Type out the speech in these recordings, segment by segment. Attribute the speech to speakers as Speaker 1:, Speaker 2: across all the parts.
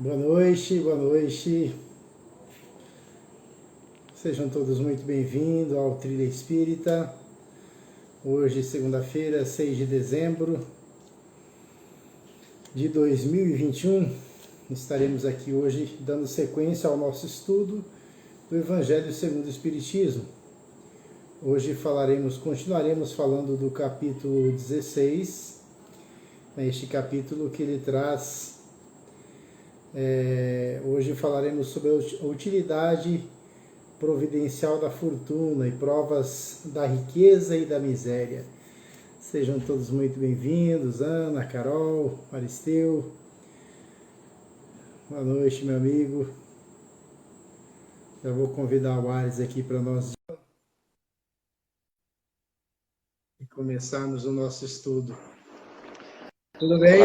Speaker 1: Boa noite, boa noite. Sejam todos muito bem-vindos ao Trilha Espírita. Hoje, segunda-feira, 6 de dezembro de 2021, estaremos aqui hoje dando sequência ao nosso estudo do Evangelho segundo o Espiritismo. Hoje continuaremos falando do capítulo 16, este capítulo que ele traz. Hoje falaremos sobre a utilidade providencial da fortuna e provas da riqueza e da miséria. Sejam todos muito bem-vindos, Ana, Carol, Maristeu. Boa noite, meu amigo. Já vou convidar o Ares aqui para nós e começarmos o nosso estudo. Tudo bem?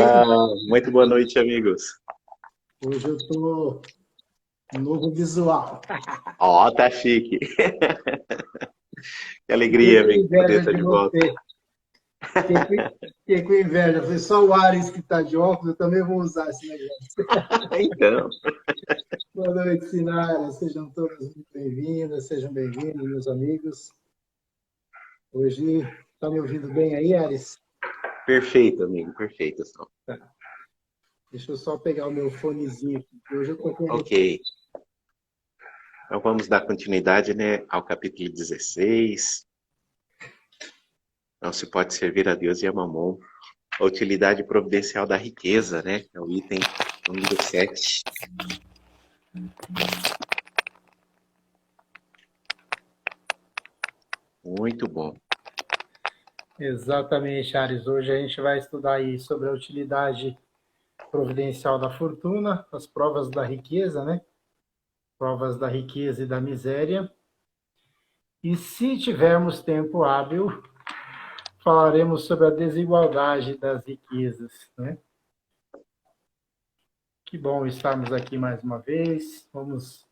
Speaker 2: Muito boa noite, amigos.
Speaker 1: Hoje eu estou novo visual.
Speaker 2: Ó, tá chique. Que alegria, amigo, poder estar de volta.
Speaker 1: Fiquei com inveja. Foi só o Ares que está de óculos, eu também vou usar esse negócio.
Speaker 2: Então.
Speaker 1: Boa noite, Sinara. Sejam todas muito bem-vindas, sejam bem-vindos, meus amigos. Hoje, está me ouvindo bem aí, Ares?
Speaker 2: Perfeito, amigo, perfeito.
Speaker 1: Tá. Deixa eu só pegar o meu fonezinho aqui, que hoje eu estou com...
Speaker 2: Ok. Então vamos dar continuidade, né, ao capítulo 16. Não se pode servir a Deus e a Mamon. A utilidade providencial da riqueza, né? É o item número 7. Muito bom.
Speaker 1: Exatamente, Ares. Hoje a gente vai estudar aí sobre a utilidade providencial da fortuna, as provas da riqueza, né? Provas da riqueza e da miséria. E se tivermos tempo hábil, falaremos sobre a desigualdade das riquezas, né? Que bom estarmos aqui mais uma vez. Vamos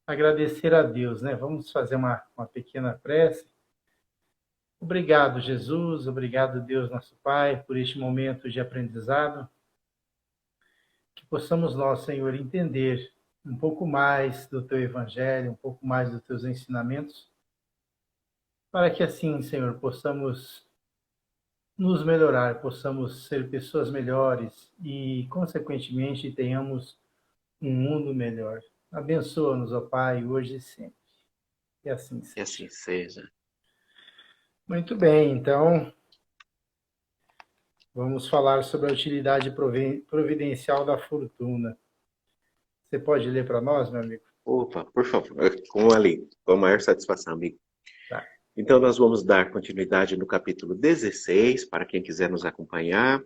Speaker 1: agradecer a Deus, né? Vamos fazer uma pequena prece. Obrigado, Jesus. Obrigado, Deus, nosso Pai, por este momento de aprendizado. Que possamos nós, Senhor, entender um pouco mais do Teu Evangelho, um pouco mais dos Teus ensinamentos, para que assim, Senhor, possamos nos melhorar, possamos ser pessoas melhores e, consequentemente, tenhamos um mundo melhor. Abençoa-nos, ó Pai, hoje e sempre. E assim seja.
Speaker 2: Que assim seja.
Speaker 1: Muito bem, então, vamos falar sobre a utilidade providencial da fortuna. Você pode ler para nós, meu amigo?
Speaker 2: Opa, por favor, com a maior satisfação, amigo.
Speaker 1: Tá.
Speaker 2: Então, nós vamos dar continuidade no capítulo 16, para quem quiser nos acompanhar.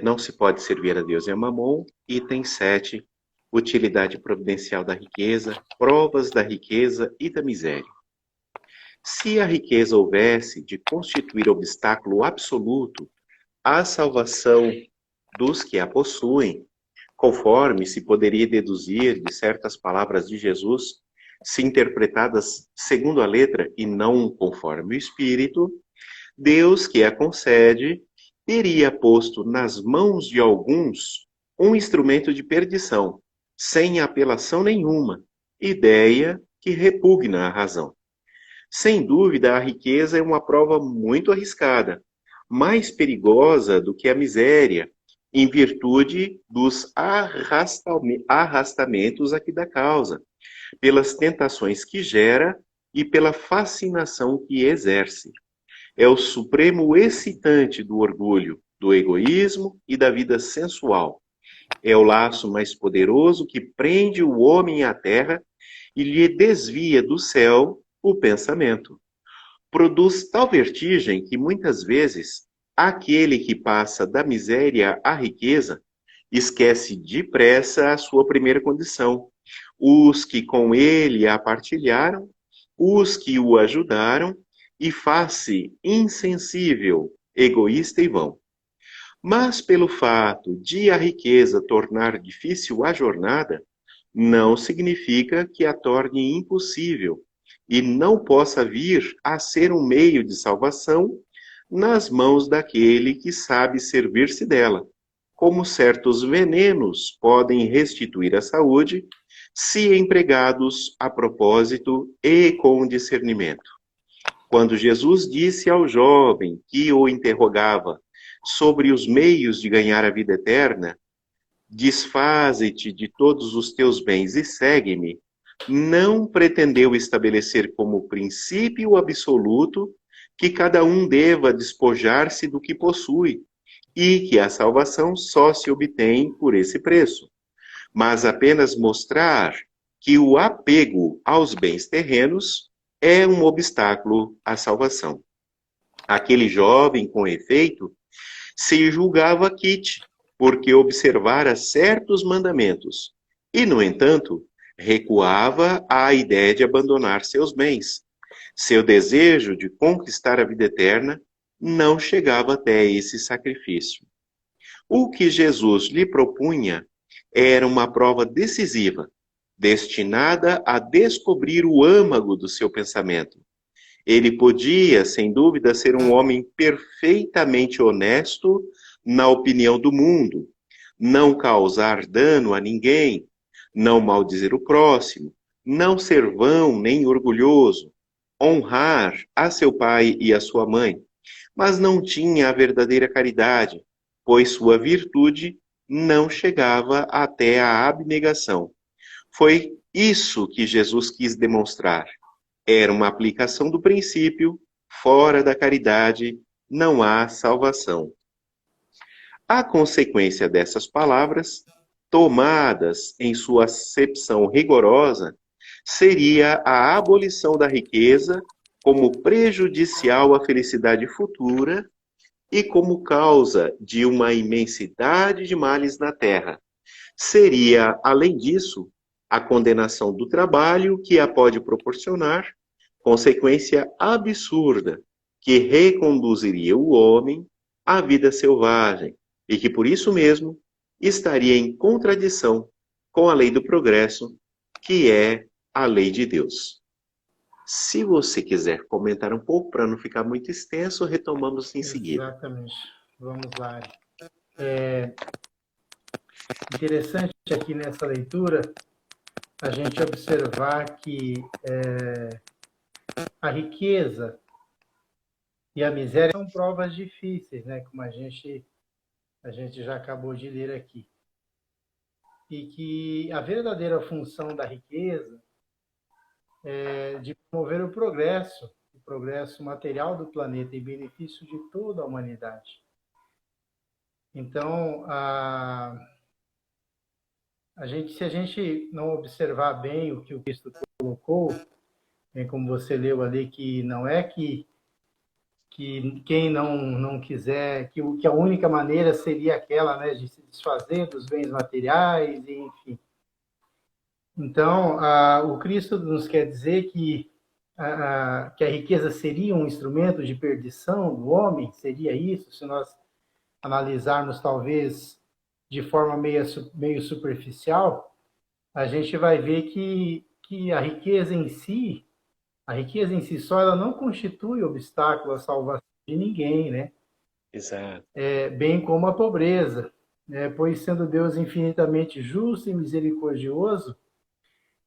Speaker 2: Não se pode servir a Deus e a Mamon. Item 7, utilidade providencial da riqueza, provas da riqueza e da miséria. Se a riqueza houvesse de constituir obstáculo absoluto à salvação dos que a possuem, conforme se poderia deduzir de certas palavras de Jesus, se interpretadas segundo a letra e não conforme o espírito, Deus que a concede teria posto nas mãos de alguns um instrumento de perdição, sem apelação nenhuma, ideia que repugna a razão. Sem dúvida, a riqueza é uma prova muito arriscada, mais perigosa do que a miséria, em virtude dos arrastamentos aqui da causa, pelas tentações que gera e pela fascinação que exerce. É o supremo excitante do orgulho, do egoísmo e da vida sensual. É o laço mais poderoso que prende o homem à terra e lhe desvia do céu o pensamento. Produz tal vertigem que muitas vezes aquele que passa da miséria à riqueza esquece depressa a sua primeira condição. Os que com ele a partilharam, os que o ajudaram, e faz-se insensível, egoísta e vão. Mas pelo fato de a riqueza tornar difícil a jornada, não significa que a torne impossível e não possa vir a ser um meio de salvação nas mãos daquele que sabe servir-se dela, como certos venenos podem restituir a saúde se empregados a propósito e com discernimento. Quando Jesus disse ao jovem que o interrogava sobre os meios de ganhar a vida eterna, desfaze-te de todos os teus bens e segue-me, não pretendeu estabelecer como princípio absoluto que cada um deva despojar-se do que possui e que a salvação só se obtém por esse preço, mas apenas mostrar que o apego aos bens terrenos é um obstáculo à salvação. Aquele jovem, com efeito, se julgava quite, porque observara certos mandamentos, e, no entanto, recuava à ideia de abandonar seus bens. Seu desejo de conquistar a vida eterna não chegava até esse sacrifício. O que Jesus lhe propunha era uma prova decisiva, destinada a descobrir o âmago do seu pensamento. Ele podia, sem dúvida, ser um homem perfeitamente honesto na opinião do mundo, não causar dano a ninguém, não maldizer o próximo, não ser vão nem orgulhoso, honrar a seu pai e a sua mãe, mas não tinha a verdadeira caridade, pois sua virtude não chegava até a abnegação. Foi isso que Jesus quis demonstrar. Era uma aplicação do princípio: fora da caridade não há salvação. A consequência dessas palavras, tomadas em sua acepção rigorosa, seria a abolição da riqueza como prejudicial à felicidade futura e como causa de uma imensidade de males na terra. Seria, além disso, a condenação do trabalho que a pode proporcionar, consequência absurda que reconduziria o homem à vida selvagem e que, por isso mesmo, estaria em contradição com a lei do progresso, que é a lei de Deus. Se você quiser comentar um pouco, para não ficar muito extenso, retomamos em seguida.
Speaker 1: Exatamente. Vamos lá. É interessante aqui nessa leitura a gente observar que a riqueza e a miséria são provas difíceis, né? Como a gente já acabou de ler aqui. E que a verdadeira função da riqueza é de promover o progresso material do planeta em benefício de toda a humanidade. Então, se a gente não observar bem o que o Cristo colocou, como você leu ali, que não é que quem não quiser, que a única maneira seria aquela, né, de se desfazer dos bens materiais, enfim. Então, o Cristo nos quer dizer que a riqueza seria um instrumento de perdição do homem? Seria isso? Se nós analisarmos, talvez, de forma meio superficial, a gente vai ver que a riqueza em si só, ela não constitui obstáculo à salvação de ninguém, né?
Speaker 2: Exato.
Speaker 1: Bem como a pobreza, né? Pois, sendo Deus infinitamente justo e misericordioso,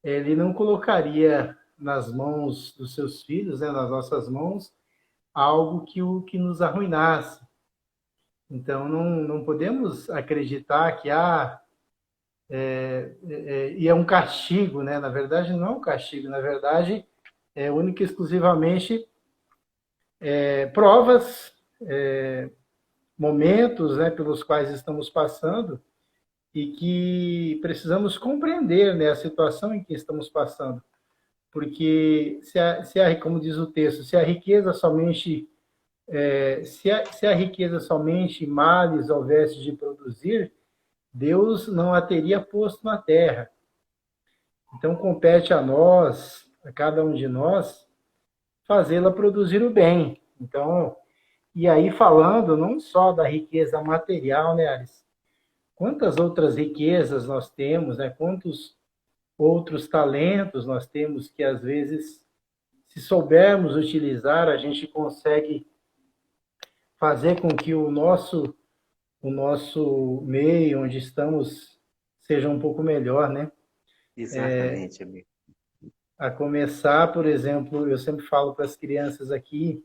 Speaker 1: ele não colocaria nas mãos dos seus filhos, né, nas nossas mãos, algo que nos arruinasse. Então, não podemos acreditar que e é um castigo, né? Na verdade, não é um castigo, na verdade, é única e exclusivamente provas, momentos, né, pelos quais estamos passando e que precisamos compreender, né, a situação em que estamos passando. Porque, como diz o texto, se a riqueza somente males houvesse de produzir, Deus não a teria posto na terra. Então, compete a nós, a cada um de nós, fazê-la produzir o bem. Então, e aí falando não só da riqueza material, né, Alice? Quantas outras riquezas nós temos, né? Quantos outros talentos nós temos que, às vezes, se soubermos utilizar, a gente consegue fazer com que o nosso o nosso meio, onde estamos, seja um pouco melhor, né?
Speaker 2: Exatamente, amigo.
Speaker 1: A começar, por exemplo, eu sempre falo para as crianças aqui,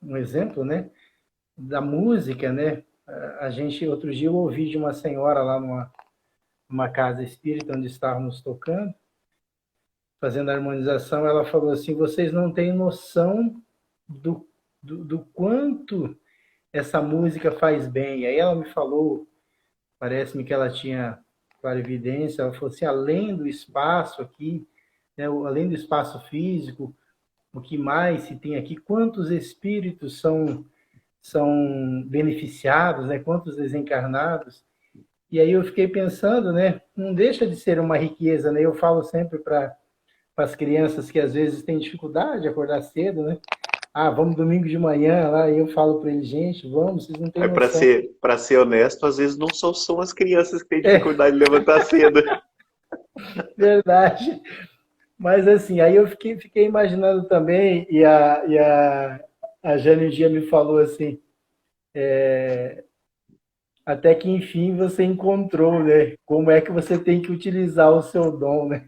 Speaker 1: um exemplo, né? Da música, né? A gente, outro dia eu ouvi de uma senhora lá numa casa espírita onde estávamos tocando, fazendo a harmonização, ela falou assim, vocês não têm noção do quanto essa música faz bem. Aí ela me falou, parece-me que ela tinha clarividência, ela falou assim, além do espaço aqui, né, além do espaço físico, o que mais se tem aqui, quantos espíritos são beneficiados, né, quantos desencarnados. E aí eu fiquei pensando, né, não deixa de ser uma riqueza, né? Eu falo sempre para as crianças que às vezes têm dificuldade de acordar cedo, né? Ah, vamos domingo de manhã lá, e eu falo para eles, gente, vamos, vocês não têm
Speaker 2: Mas
Speaker 1: noção.
Speaker 2: para ser honesto, às vezes não são as crianças que têm dificuldade de levantar cedo.
Speaker 1: Verdade. Mas assim, aí eu fiquei imaginando também, a Jane um dia me falou assim, até que enfim você encontrou, né? Como é que você tem que utilizar o seu dom, né?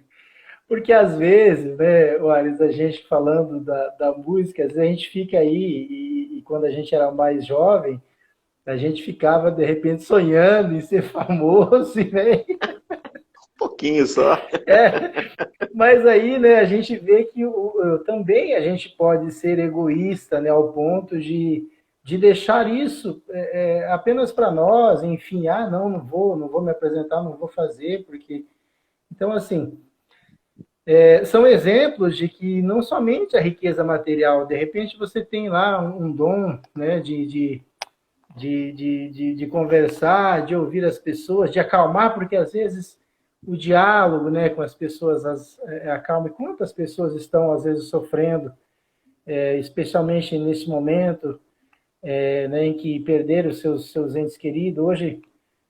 Speaker 1: Porque às vezes, né, Waris, a gente falando da música, às vezes a gente fica aí, e quando a gente era mais jovem, a gente ficava de repente sonhando em ser famoso, né?
Speaker 2: Um pouquinho só.
Speaker 1: Mas aí, né, a gente vê que também a gente pode ser egoísta, né, ao ponto de deixar isso apenas para nós, enfim, não vou me apresentar, não vou fazer, porque. Então, assim, são exemplos de que não somente a riqueza material, de repente você tem lá um dom, né, de conversar, de ouvir as pessoas, de acalmar, porque às vezes o diálogo, né, com as pessoas acalma. E quantas pessoas estão às vezes sofrendo, especialmente nesse momento, né, em que perderam seus entes queridos. Hoje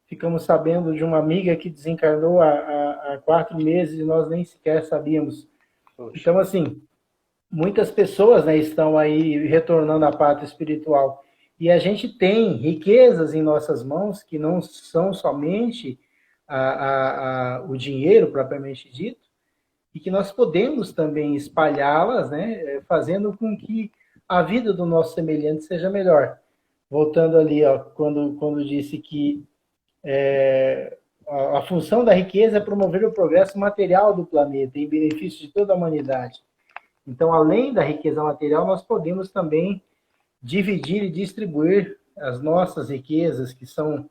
Speaker 1: ficamos sabendo de uma amiga que desencarnou há 4 meses e nós nem sequer sabíamos.
Speaker 2: Poxa.
Speaker 1: Então, assim, muitas pessoas, né, estão aí retornando à pátria espiritual. E a gente tem riquezas em nossas mãos que não são somente o dinheiro propriamente dito, e que nós podemos também espalhá-las, né, fazendo com que a vida do nosso semelhante seja melhor. Voltando ali, ó, quando disse que a função da riqueza é promover o progresso material do planeta em benefício de toda a humanidade. Então, além da riqueza material, nós podemos também dividir e distribuir as nossas riquezas, que são,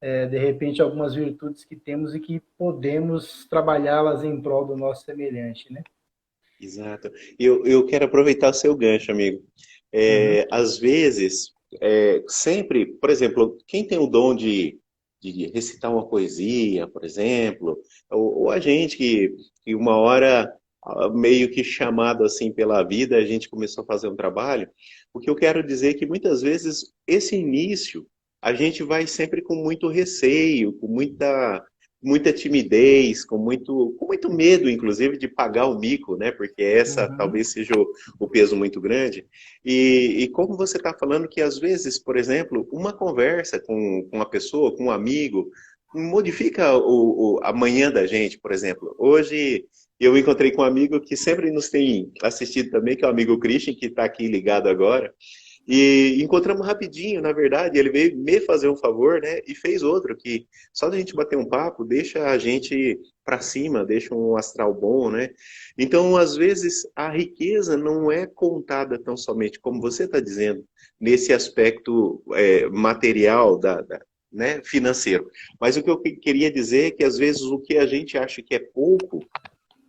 Speaker 1: de repente, algumas virtudes que temos e que podemos trabalhá-las em prol do nosso semelhante, né?
Speaker 2: Exato. Eu quero aproveitar o seu gancho, amigo.
Speaker 1: Uhum.
Speaker 2: Às vezes, sempre, por exemplo, quem tem o dom de recitar uma poesia, por exemplo, ou a gente que uma hora, meio que chamado assim pela vida, a gente começou a fazer um trabalho, o que eu quero dizer é que muitas vezes esse início a gente vai sempre com muito receio, com muita timidez, com muito medo, inclusive, de pagar o mico, né? Porque essa
Speaker 1: Uhum.
Speaker 2: talvez seja o peso muito grande. E como você está falando que, às vezes, por exemplo, uma conversa com uma pessoa, com um amigo, modifica a manhã da gente, por exemplo. Hoje eu encontrei com um amigo que sempre nos tem assistido também, que é o amigo Christian, que está aqui ligado agora. E encontramos rapidinho, na verdade, ele veio me fazer um favor, né? E fez outro, que só da gente bater um papo, deixa a gente para cima, deixa um astral bom, né? Então, às vezes, a riqueza não é contada tão somente, como você está dizendo, nesse aspecto material, né, financeiro. Mas o que eu queria dizer é que, às vezes, o que a gente acha que é pouco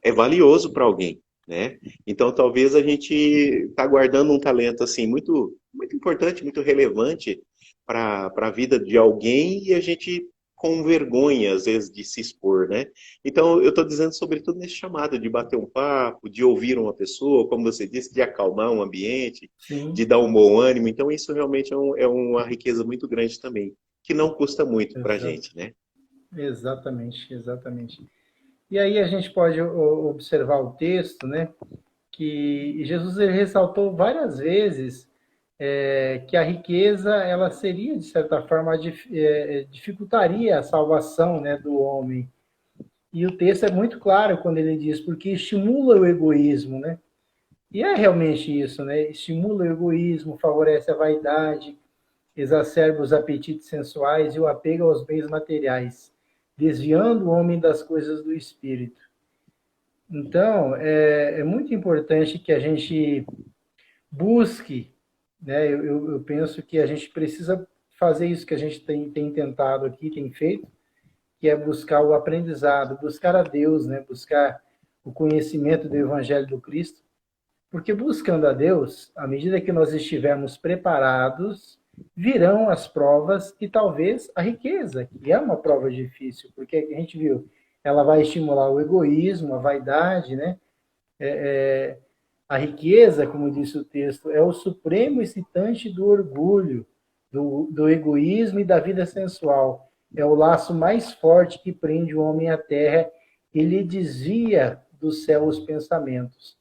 Speaker 2: é valioso para alguém, né? Então, talvez a gente está guardando um talento assim muito, muito importante, muito relevante para a vida de alguém e a gente com vergonha, às vezes, de se expor, né? Então, eu estou dizendo sobretudo nesse chamado de bater um papo, de ouvir uma pessoa, como você disse, de acalmar um ambiente, de
Speaker 1: Sim,
Speaker 2: dar um bom ânimo. Então, isso realmente é uma riqueza muito grande também, que não custa muito para a
Speaker 1: exato.
Speaker 2: gente, né?
Speaker 1: Exatamente, exatamente. E aí a gente pode observar o texto, né? Que Jesus ele ressaltou várias vezes que a riqueza ela seria, de certa forma, dificultaria a salvação, né, do homem. E o texto é muito claro quando ele diz, porque estimula o egoísmo, né? E é realmente isso, né? Estimula o egoísmo, favorece a vaidade, exacerba os apetites sensuais e o apego aos bens materiais, desviando o homem das coisas do espírito. Então, é muito importante que a gente busque, né? Eu penso que a gente precisa fazer isso que a gente tem tentado aqui, tem feito, que é buscar o aprendizado, buscar a Deus, né? Buscar o conhecimento do Evangelho do Cristo, porque buscando a Deus, à medida que nós estivermos preparados, virão as provas e talvez a riqueza, que é uma prova difícil, porque a gente viu, ela vai estimular o egoísmo, a vaidade, né? A riqueza, como disse o texto, é o supremo excitante do orgulho, do egoísmo e da vida sensual. É o laço mais forte que prende o homem à terra e lhe desvia do céu os pensamentos.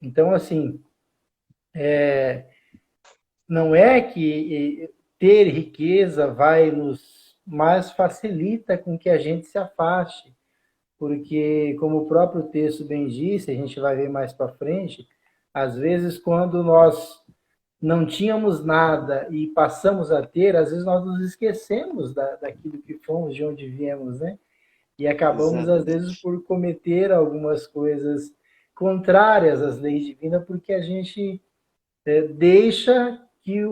Speaker 1: Então, assim, não é que ter riqueza vai nos, mas facilita com que a gente se afaste, porque, como o próprio texto bem disse, a gente vai ver mais para frente, às vezes quando nós não tínhamos nada e passamos a ter, às vezes nós nos esquecemos daquilo que fomos, de onde viemos, né? E acabamos, às vezes,
Speaker 2: Exatamente.
Speaker 1: por cometer algumas coisas contrárias às leis divinas, porque a gente deixa que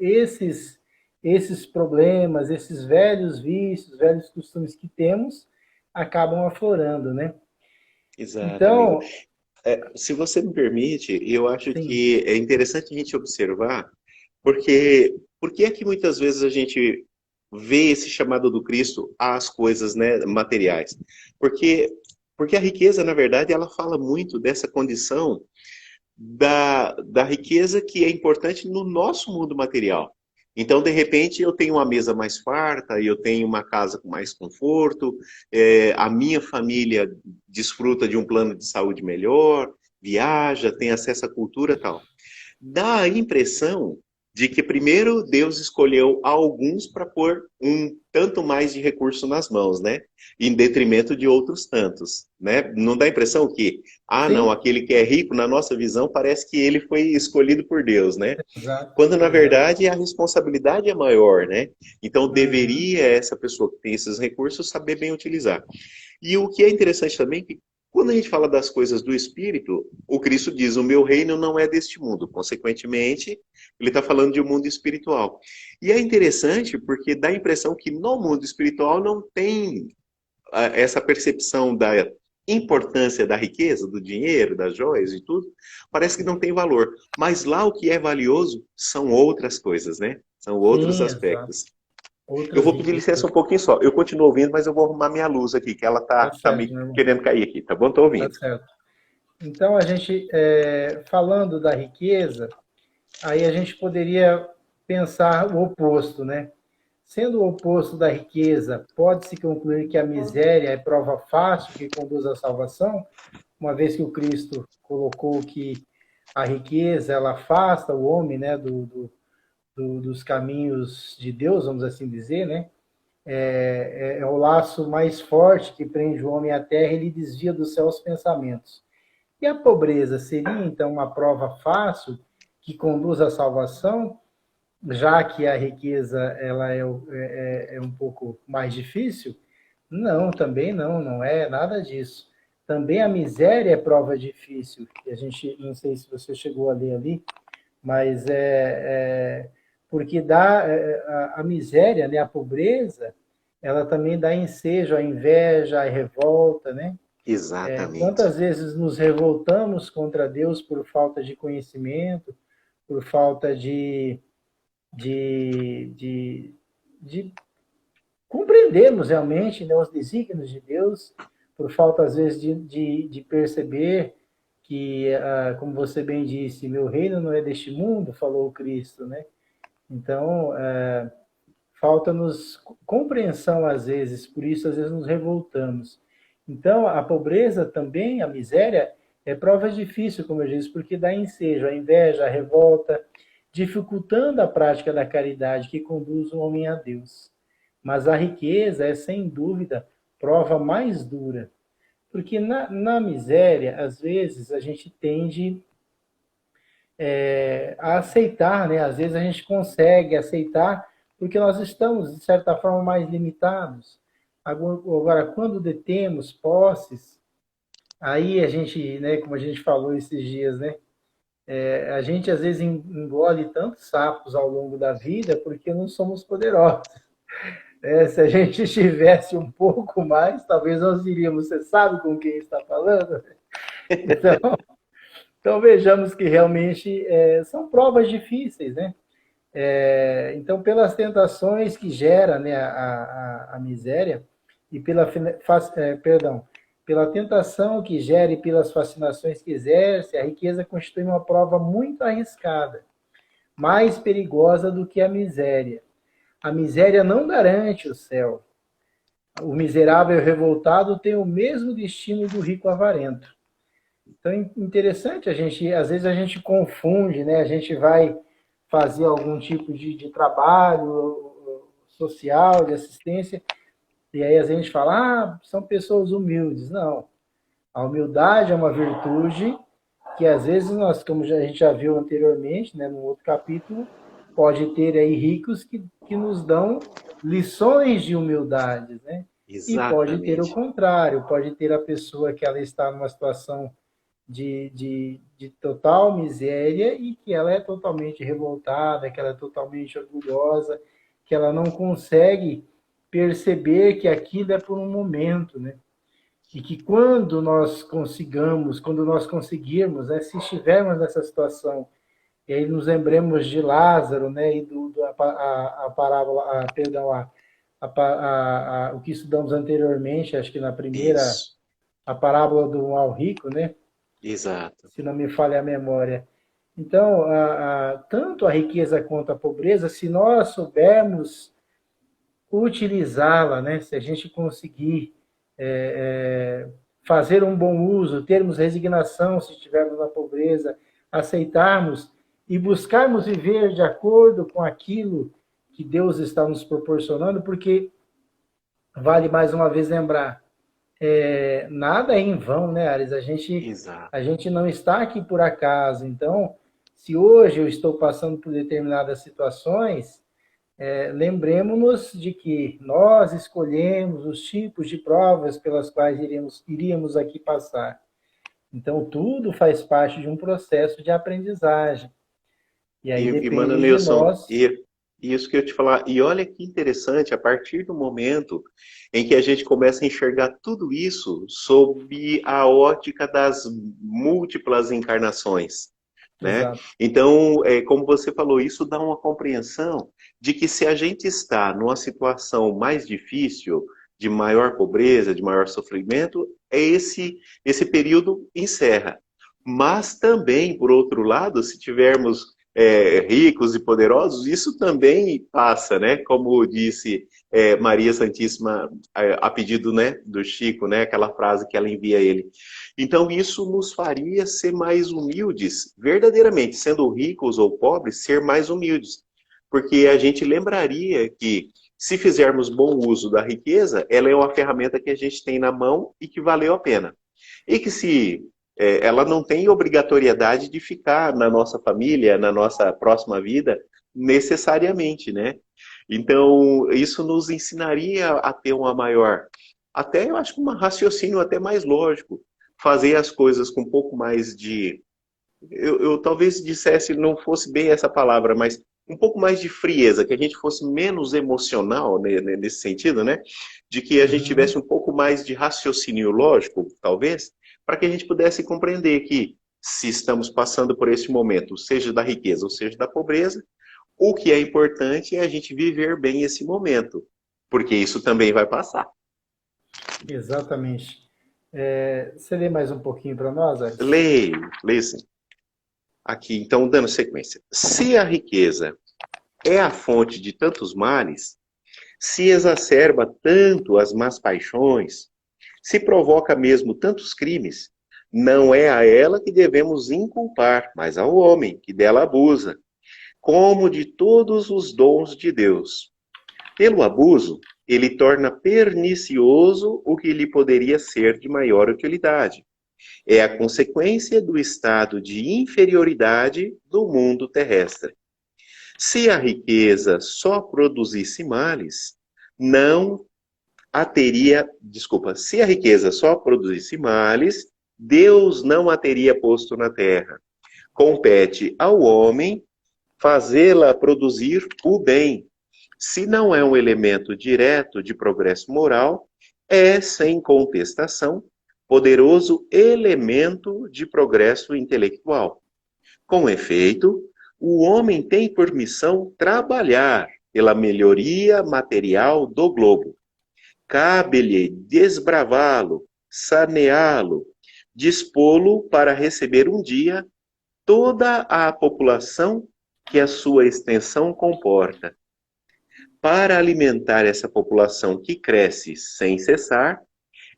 Speaker 1: esses problemas, esses velhos vícios, velhos costumes que temos, acabam aflorando, né?
Speaker 2: Exato, amigo.
Speaker 1: Então,
Speaker 2: Se você me permite, eu acho
Speaker 1: sim,
Speaker 2: que é interessante a gente observar, porque é que muitas vezes a gente vê esse chamado do Cristo às coisas, né, materiais. Porque, porque a riqueza, na verdade, ela fala muito dessa condição da riqueza que é importante no nosso mundo material. Então, de repente, eu tenho uma mesa mais farta, eu tenho uma casa com mais conforto, a minha família desfruta de um plano de saúde melhor, viaja, tem acesso à cultura e tal. Dá a impressão de que primeiro Deus escolheu alguns para pôr um tanto mais de recurso nas mãos, né? Em detrimento de outros tantos, né? Não dá a impressão que, não,
Speaker 1: sim,
Speaker 2: aquele que é rico, na nossa visão, parece que ele foi escolhido por Deus, né?
Speaker 1: exato,
Speaker 2: Quando na
Speaker 1: exato.
Speaker 2: verdade a responsabilidade é maior, né? Então
Speaker 1: Uhum.
Speaker 2: deveria essa pessoa que tem esses recursos saber bem utilizar. E o que é interessante também é que quando a gente fala das coisas do espírito, o Cristo diz: o meu reino não é deste mundo. Consequentemente, ele está falando de um mundo espiritual. E é interessante porque dá a impressão que no mundo espiritual não tem essa percepção da importância da riqueza, do dinheiro, das joias e tudo. Parece que não tem valor. Mas lá o que é valioso são outras coisas, né? São outros
Speaker 1: Sim, exato.
Speaker 2: aspectos. Eu
Speaker 1: Outras
Speaker 2: vou pedir licença
Speaker 1: riquezas.
Speaker 2: um pouquinho só. Eu continuo ouvindo, mas eu vou arrumar minha luz aqui, que ela
Speaker 1: Tá
Speaker 2: tá
Speaker 1: certo,
Speaker 2: me
Speaker 1: meu irmão.
Speaker 2: querendo cair aqui, tá bom? Tô
Speaker 1: Tá
Speaker 2: ouvindo.
Speaker 1: certo. Então, a gente, falando da riqueza, aí a gente poderia pensar o oposto, né? Sendo o oposto da riqueza, pode-se concluir que a miséria é prova fácil que conduz à salvação, uma vez que o Cristo colocou que a riqueza ela afasta o homem, né, dos caminhos de Deus, vamos assim dizer, né? É o laço mais forte que prende o homem à terra e lhe desvia dos céus pensamentos. E a pobreza seria, então, uma prova fácil que conduz à salvação, já que a riqueza ela é um pouco mais difícil? Não, também não, não é nada disso. Também a miséria é prova difícil. E a gente, não sei se você chegou a ler ali, mas porque dá a miséria, né, a pobreza, ela também dá ensejo à inveja, à revolta, né?
Speaker 2: Exatamente.
Speaker 1: Quantas vezes nos revoltamos contra Deus por falta de conhecimento, por falta de, de, de compreendermos realmente, né, os desígnios de Deus, por falta, às vezes, de perceber que, como você bem disse, meu reino não é deste mundo, falou o Cristo, né? Então, falta-nos compreensão às vezes, por isso às vezes nos revoltamos. Então, a pobreza também, a miséria, é prova difícil, como eu disse, porque dá ensejo, a inveja, a revolta, dificultando a prática da caridade que conduz o homem a Deus. Mas a riqueza é, sem dúvida, prova mais dura, porque na miséria, às vezes, a gente tende a aceitar, né? Às vezes a gente consegue aceitar porque nós estamos, de certa forma, mais limitados. Agora, quando detemos posses, aí a gente, né, como a gente falou esses dias, né, a gente às vezes engole tantos sapos ao longo da vida porque não somos poderosos. Se a gente tivesse um pouco mais, talvez nós iríamos. Você sabe com quem está falando? Então vejamos que realmente são provas difíceis, né? Então, pelas tentações que gera, né, a miséria, e pela tentação que gera e pelas fascinações que exerce, a riqueza constitui uma prova muito arriscada, mais perigosa do que a miséria. A miséria não garante o céu. O miserável revoltado tem o mesmo destino do rico avarento. Então, é interessante, às vezes a gente confunde, né? A gente vai fazer algum tipo de trabalho social, de assistência, e aí a gente fala, são pessoas humildes. Não. A humildade é uma virtude que às vezes nós, como a gente já viu anteriormente, né, no outro capítulo, pode ter aí ricos que nos dão lições de humildade, né? E pode ter o
Speaker 2: Exatamente.
Speaker 1: contrário, pode ter a pessoa que ela está numa situação de total miséria e que ela é totalmente revoltada, que ela é totalmente orgulhosa, que ela não consegue perceber que aquilo é por um momento, né? E que quando nós conseguirmos, né, se estivermos nessa situação, e aí nos lembremos de Lázaro, né, e a parábola, perdão, o que estudamos anteriormente, acho que na primeira,
Speaker 2: Isso.
Speaker 1: a parábola do mal rico, né,
Speaker 2: Exato.
Speaker 1: se não me falha a memória. Então, tanto a riqueza quanto a pobreza, se nós soubermos utilizá-la, né, se a gente conseguir fazer um bom uso, termos resignação se estivermos na pobreza, aceitarmos e buscarmos viver de acordo com aquilo que Deus está nos proporcionando, porque vale mais uma vez lembrar, nada é em vão, né, Ares?
Speaker 2: Exato.
Speaker 1: A gente não está aqui por acaso. Então, se hoje eu estou passando por determinadas situações, lembremos-nos de que nós escolhemos os tipos de provas pelas quais iríamos aqui passar. Então, tudo faz parte de um processo de aprendizagem. E aí
Speaker 2: Mano
Speaker 1: depende de
Speaker 2: Nilson,
Speaker 1: nós.
Speaker 2: e isso que eu te falar, e olha que interessante, a partir do momento em que a gente começa a enxergar tudo isso sob a ótica das múltiplas encarnações, né?
Speaker 1: Exato.
Speaker 2: Então, como você falou, isso dá uma compreensão de que se a gente está numa situação mais difícil, de maior pobreza, de maior sofrimento, esse período encerra. Mas também, por outro lado, se tivermos ricos e poderosos, isso também passa, né? Como disse Maria Santíssima, a pedido, né, do Chico, né? Aquela frase que ela envia a ele. Então, isso nos faria ser mais humildes, verdadeiramente, sendo ricos ou pobres, ser mais humildes. Porque a gente lembraria que, se fizermos bom uso da riqueza, ela é uma ferramenta que a gente tem na mão e que valeu a pena. E que se ela não tem obrigatoriedade de ficar na nossa família, na nossa próxima vida, necessariamente, né? Então, isso nos ensinaria a ter uma maior, até eu acho que um raciocínio até mais lógico, fazer as coisas com um pouco mais de, eu talvez dissesse, não fosse bem essa palavra, mas um pouco mais de frieza, que a gente fosse menos emocional nesse sentido, né? De que a gente tivesse um pouco mais de raciocínio lógico, talvez, para que a gente pudesse compreender que se estamos passando por esse momento, seja da riqueza ou seja da pobreza, o que é importante é a gente viver bem esse momento, porque isso também vai passar.
Speaker 1: Exatamente. Você lê mais um pouquinho para nós, Ares?
Speaker 2: Leia sim. Aqui, então, dando sequência. Se a riqueza é a fonte de tantos males, se exacerba tanto as más paixões, se provoca mesmo tantos crimes, não é a ela que devemos inculpar, mas ao homem que dela abusa. como de todos os dons de Deus. Pelo abuso, ele torna pernicioso o que lhe poderia ser de maior utilidade. É a consequência do estado de inferioridade do mundo terrestre. Se a riqueza só produzisse males, não a teria, desculpa, se a riqueza só produzisse males, Deus não a teria posto na terra. Compete ao homem fazê-la produzir o bem. Se não é um elemento direto de progresso moral, é, sem contestação, poderoso elemento de progresso intelectual. Com efeito, o homem tem por missão trabalhar pela melhoria material do globo. Cabe-lhe desbravá-lo, saneá-lo, dispô-lo para receber um dia toda a população que a sua extensão comporta. Para alimentar essa população que cresce sem cessar,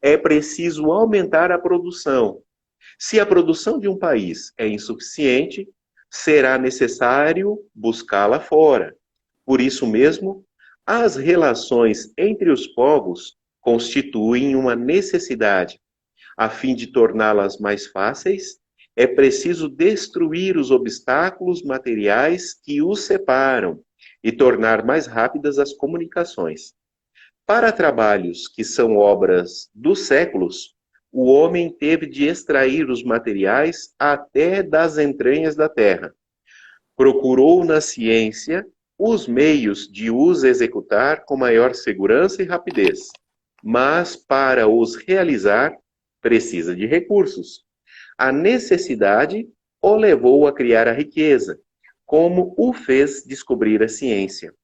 Speaker 2: é preciso aumentar a produção. Se a produção de um país é insuficiente, será necessário buscá-la fora. Por isso mesmo, as relações entre os povos constituem uma necessidade. A fim de torná-las mais fáceis, é preciso destruir os obstáculos materiais que os separam e tornar mais rápidas as comunicações. Para trabalhos que são obras dos séculos, o homem teve de extrair os materiais até das entranhas da terra. Procurou na ciência os meios de os executar com maior segurança e rapidez, mas para os realizar precisa de recursos. A necessidade o levou a criar a riqueza, como o fez descobrir a ciência.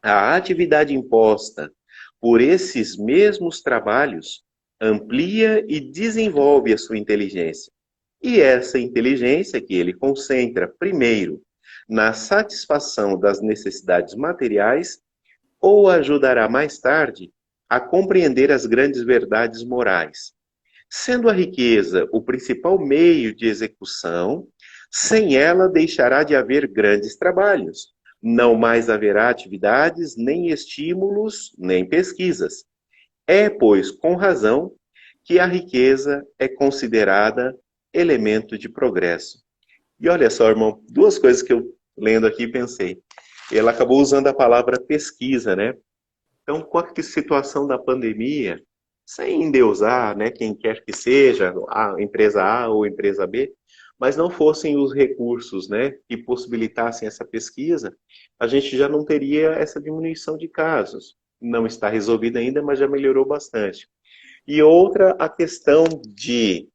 Speaker 2: A atividade imposta por esses mesmos trabalhos amplia e desenvolve a sua inteligência. E essa inteligência que ele concentra, primeiro, na satisfação das necessidades materiais, ou ajudará mais tarde a compreender as grandes verdades morais. Sendo a riqueza o principal meio de execução, sem ela deixará de haver grandes trabalhos. Não mais haverá atividades, nem estímulos, nem pesquisas. É, pois, com razão, que a riqueza é considerada elemento de progresso. E olha só, irmão, duas coisas que eu, lendo aqui, pensei. Ela acabou usando a palavra pesquisa, né? Então, com a situação da pandemia, sem endeusar, né, quem quer que seja, a empresa A ou a empresa B, mas não fossem os recursos, né, que possibilitassem essa pesquisa, a gente já não teria essa diminuição de casos. Não está resolvida ainda, mas já melhorou bastante. E outra, a questão de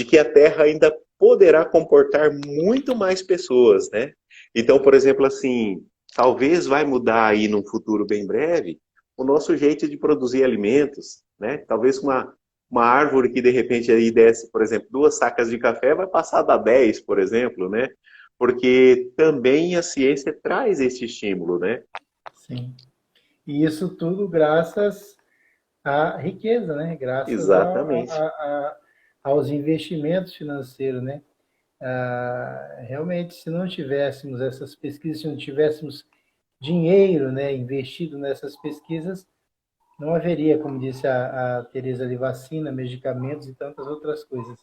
Speaker 2: que a Terra ainda poderá comportar muito mais pessoas, né? Então, por exemplo, assim, talvez vai mudar aí num futuro bem breve o nosso jeito de produzir alimentos, né? Talvez uma árvore que de repente aí desse, por exemplo, 2 sacas de café vai passar a dar 10, por exemplo, né? Porque também a ciência traz esse estímulo, né?
Speaker 1: Sim. E isso tudo graças à riqueza, né? Graças
Speaker 2: Exatamente.
Speaker 1: aos investimentos financeiros, né? Realmente, se não tivéssemos essas pesquisas, se não tivéssemos dinheiro, né, investido nessas pesquisas, não haveria, como disse a Tereza ali, vacina, medicamentos e tantas outras coisas.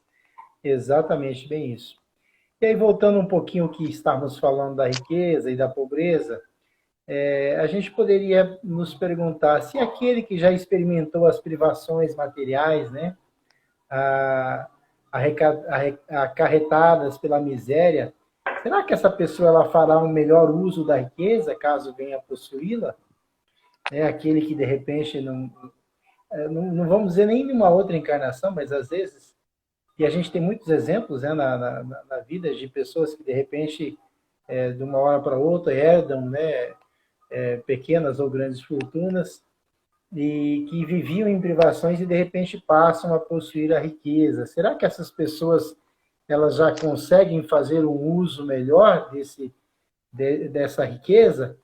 Speaker 1: Exatamente, bem isso. E aí, voltando um pouquinho ao que estávamos falando da riqueza e da pobreza, a gente poderia nos perguntar se aquele que já experimentou as privações materiais, né, a, acarretadas pela miséria, será que essa pessoa ela fará um melhor uso da riqueza, caso venha a possuí-la? Aquele que, de repente, não vamos dizer nem numa outra encarnação, mas às vezes, e a gente tem muitos exemplos, né, na vida de pessoas que, de repente, de uma hora para outra, herdam, né, pequenas ou grandes fortunas, e que viviam em privações e, de repente, passam a possuir a riqueza. Será que essas pessoas elas já conseguem fazer um uso melhor dessa riqueza?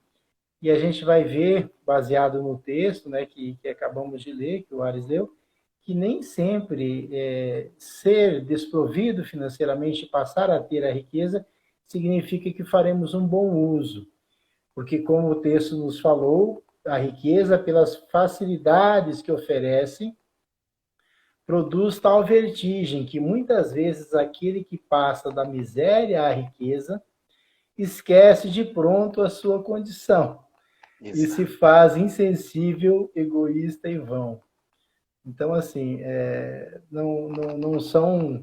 Speaker 1: E a gente vai ver, baseado no texto, né, que acabamos de ler, que o Ares leu, que nem sempre ser desprovido financeiramente, passar a ter a riqueza, significa que faremos um bom uso, porque, como o texto nos falou, a riqueza, pelas facilidades que oferece, produz tal vertigem que muitas vezes aquele que passa da miséria à riqueza esquece de pronto a sua condição e se
Speaker 2: Exato.
Speaker 1: faz insensível, egoísta e vão. Então, assim, não são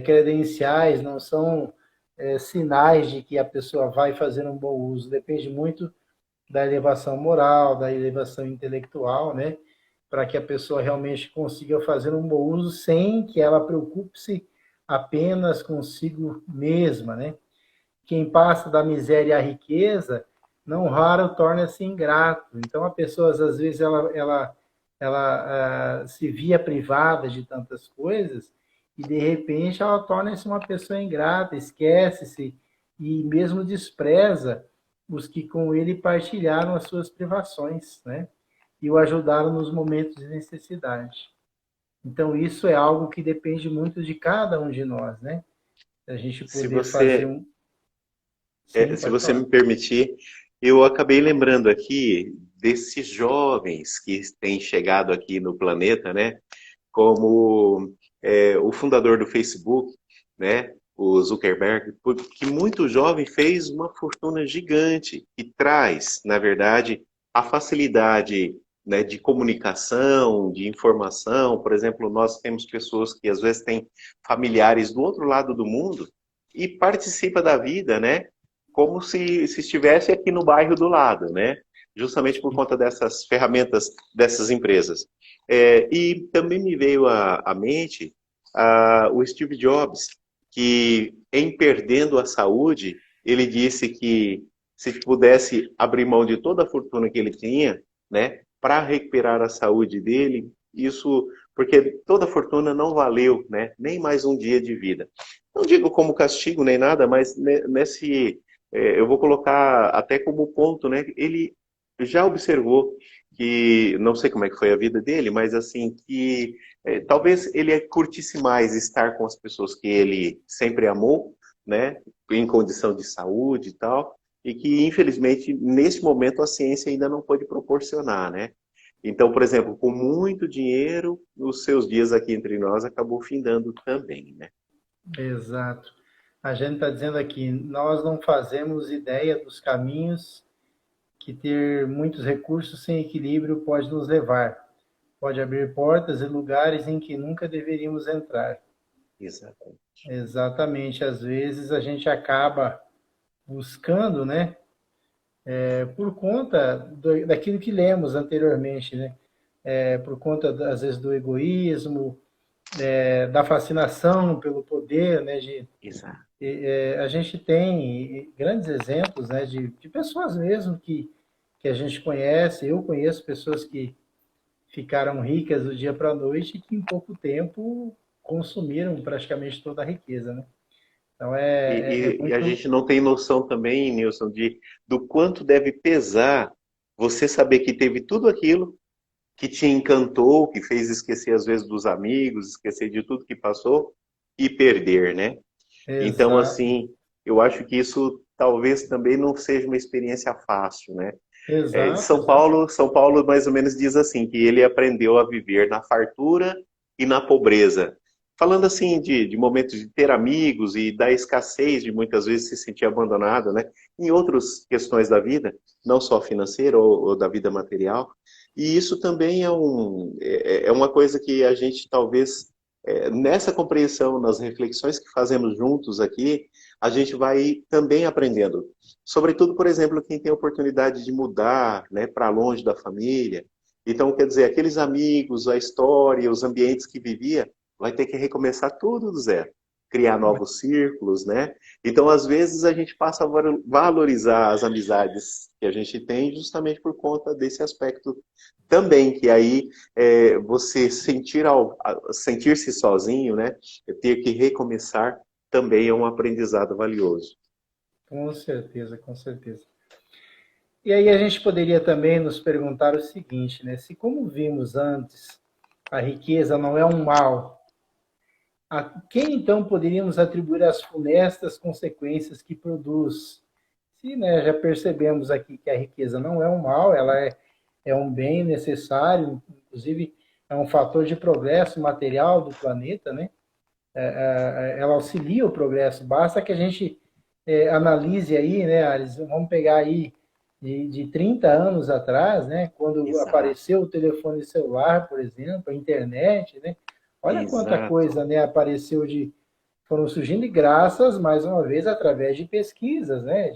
Speaker 1: credenciais, não são sinais de que a pessoa vai fazer um bom uso. Depende muito da elevação moral, da elevação intelectual, né? Para que a pessoa realmente consiga fazer um bom uso sem que ela preocupe-se apenas consigo mesma, né? Quem passa da miséria à riqueza, não raro torna-se ingrato. Então, a pessoa, às vezes, ela se via privada de tantas coisas e, de repente, ela torna-se uma pessoa ingrata, esquece-se e mesmo despreza os que com ele partilharam as suas privações, né? E o ajudaram nos momentos de necessidade. Então, isso é algo que depende muito de cada um de nós, né? A gente
Speaker 2: Se
Speaker 1: poder fazer
Speaker 2: você,
Speaker 1: um. Sim,
Speaker 2: se
Speaker 1: pode
Speaker 2: você
Speaker 1: falar.
Speaker 2: me permitir, eu acabei lembrando aqui desses jovens que têm chegado aqui no planeta, né? Como o fundador do Facebook, né? O Zuckerberg, que muito jovem fez uma fortuna gigante e traz, na verdade, a facilidade, né, de comunicação, de informação. Por exemplo, nós temos pessoas que às vezes têm familiares do outro lado do mundo e participa da vida, né? Como se estivesse aqui no bairro do lado, né? Justamente por conta dessas ferramentas dessas empresas. E também me veio à mente o Steve Jobs, que em perdendo a saúde, ele disse que se pudesse abrir mão de toda a fortuna que ele tinha, né, para recuperar a saúde dele, isso porque toda a fortuna não valeu, né, nem mais um dia de vida. Não digo como castigo nem nada, mas nesse eu vou colocar até como ponto, né? Ele já observou que, não sei como é que foi a vida dele, mas assim, que talvez ele curtisse mais estar com as pessoas que ele sempre amou, né? Em condição de saúde e tal, e que, infelizmente, nesse momento a ciência ainda não pode proporcionar, né? Então, por exemplo, com muito dinheiro, os seus dias aqui entre nós acabou findando também, né?
Speaker 1: Exato. A gente está dizendo aqui, nós não fazemos ideia dos caminhos que ter muitos recursos sem equilíbrio pode nos levar. Pode abrir portas e lugares em que nunca deveríamos entrar.
Speaker 2: Exatamente.
Speaker 1: Exatamente. Às vezes a gente acaba buscando, né, por conta daquilo que lemos anteriormente, né? Por conta, às vezes, do egoísmo, da fascinação pelo poder, né?
Speaker 2: Exato.
Speaker 1: A gente tem grandes exemplos, né, de pessoas mesmo que a gente conhece. Eu conheço pessoas que ficaram ricas do dia para a noite e que em pouco tempo consumiram praticamente toda a riqueza, né? Então é
Speaker 2: E a
Speaker 1: muito
Speaker 2: gente não tem noção também, Nilson, do quanto deve pesar você saber que teve tudo aquilo que te encantou, que fez esquecer às vezes dos amigos, esquecer de tudo que passou e perder, né? Então,
Speaker 1: exato,
Speaker 2: assim, eu acho que isso talvez também não seja uma experiência fácil, né?
Speaker 1: exato,
Speaker 2: São Paulo mais ou menos diz assim, que ele aprendeu a viver na fartura e na pobreza. Falando assim de momentos de ter amigos e da escassez de muitas vezes se sentir abandonado, né? Em outras questões da vida, não só financeira ou da vida material. E isso também é uma coisa que a gente talvez, nessa compreensão, nas reflexões que fazemos juntos aqui, a gente vai também aprendendo. Sobretudo, por exemplo, quem tem a oportunidade de mudar, né, para longe da família. Então, quer dizer, aqueles amigos, a história, os ambientes que vivia, vai ter que recomeçar tudo do zero. Criar novos círculos, né? Então, às vezes, a gente passa a valorizar as amizades que a gente tem justamente por conta desse aspecto também, que aí você sentir-se sozinho, né? Ter que recomeçar também é um aprendizado valioso.
Speaker 1: com certeza, com certeza. E aí a gente poderia também nos perguntar o seguinte, né? Se como vimos antes, a riqueza não é um mal, A quem então poderíamos atribuir as funestas consequências que produz? Se, né, já percebemos aqui que a riqueza não é um mal, ela é um bem necessário, inclusive é um fator de progresso material do planeta, né? Ela auxilia o progresso. Basta que a gente analise aí, né, Ares, vamos pegar aí de 30 anos atrás, né, quando
Speaker 2: Exato,
Speaker 1: apareceu o telefone celular, por exemplo, a internet, né, olha quanta
Speaker 2: exato,
Speaker 1: coisa, né, apareceu foram surgindo graças, mais uma vez, através de pesquisas, né,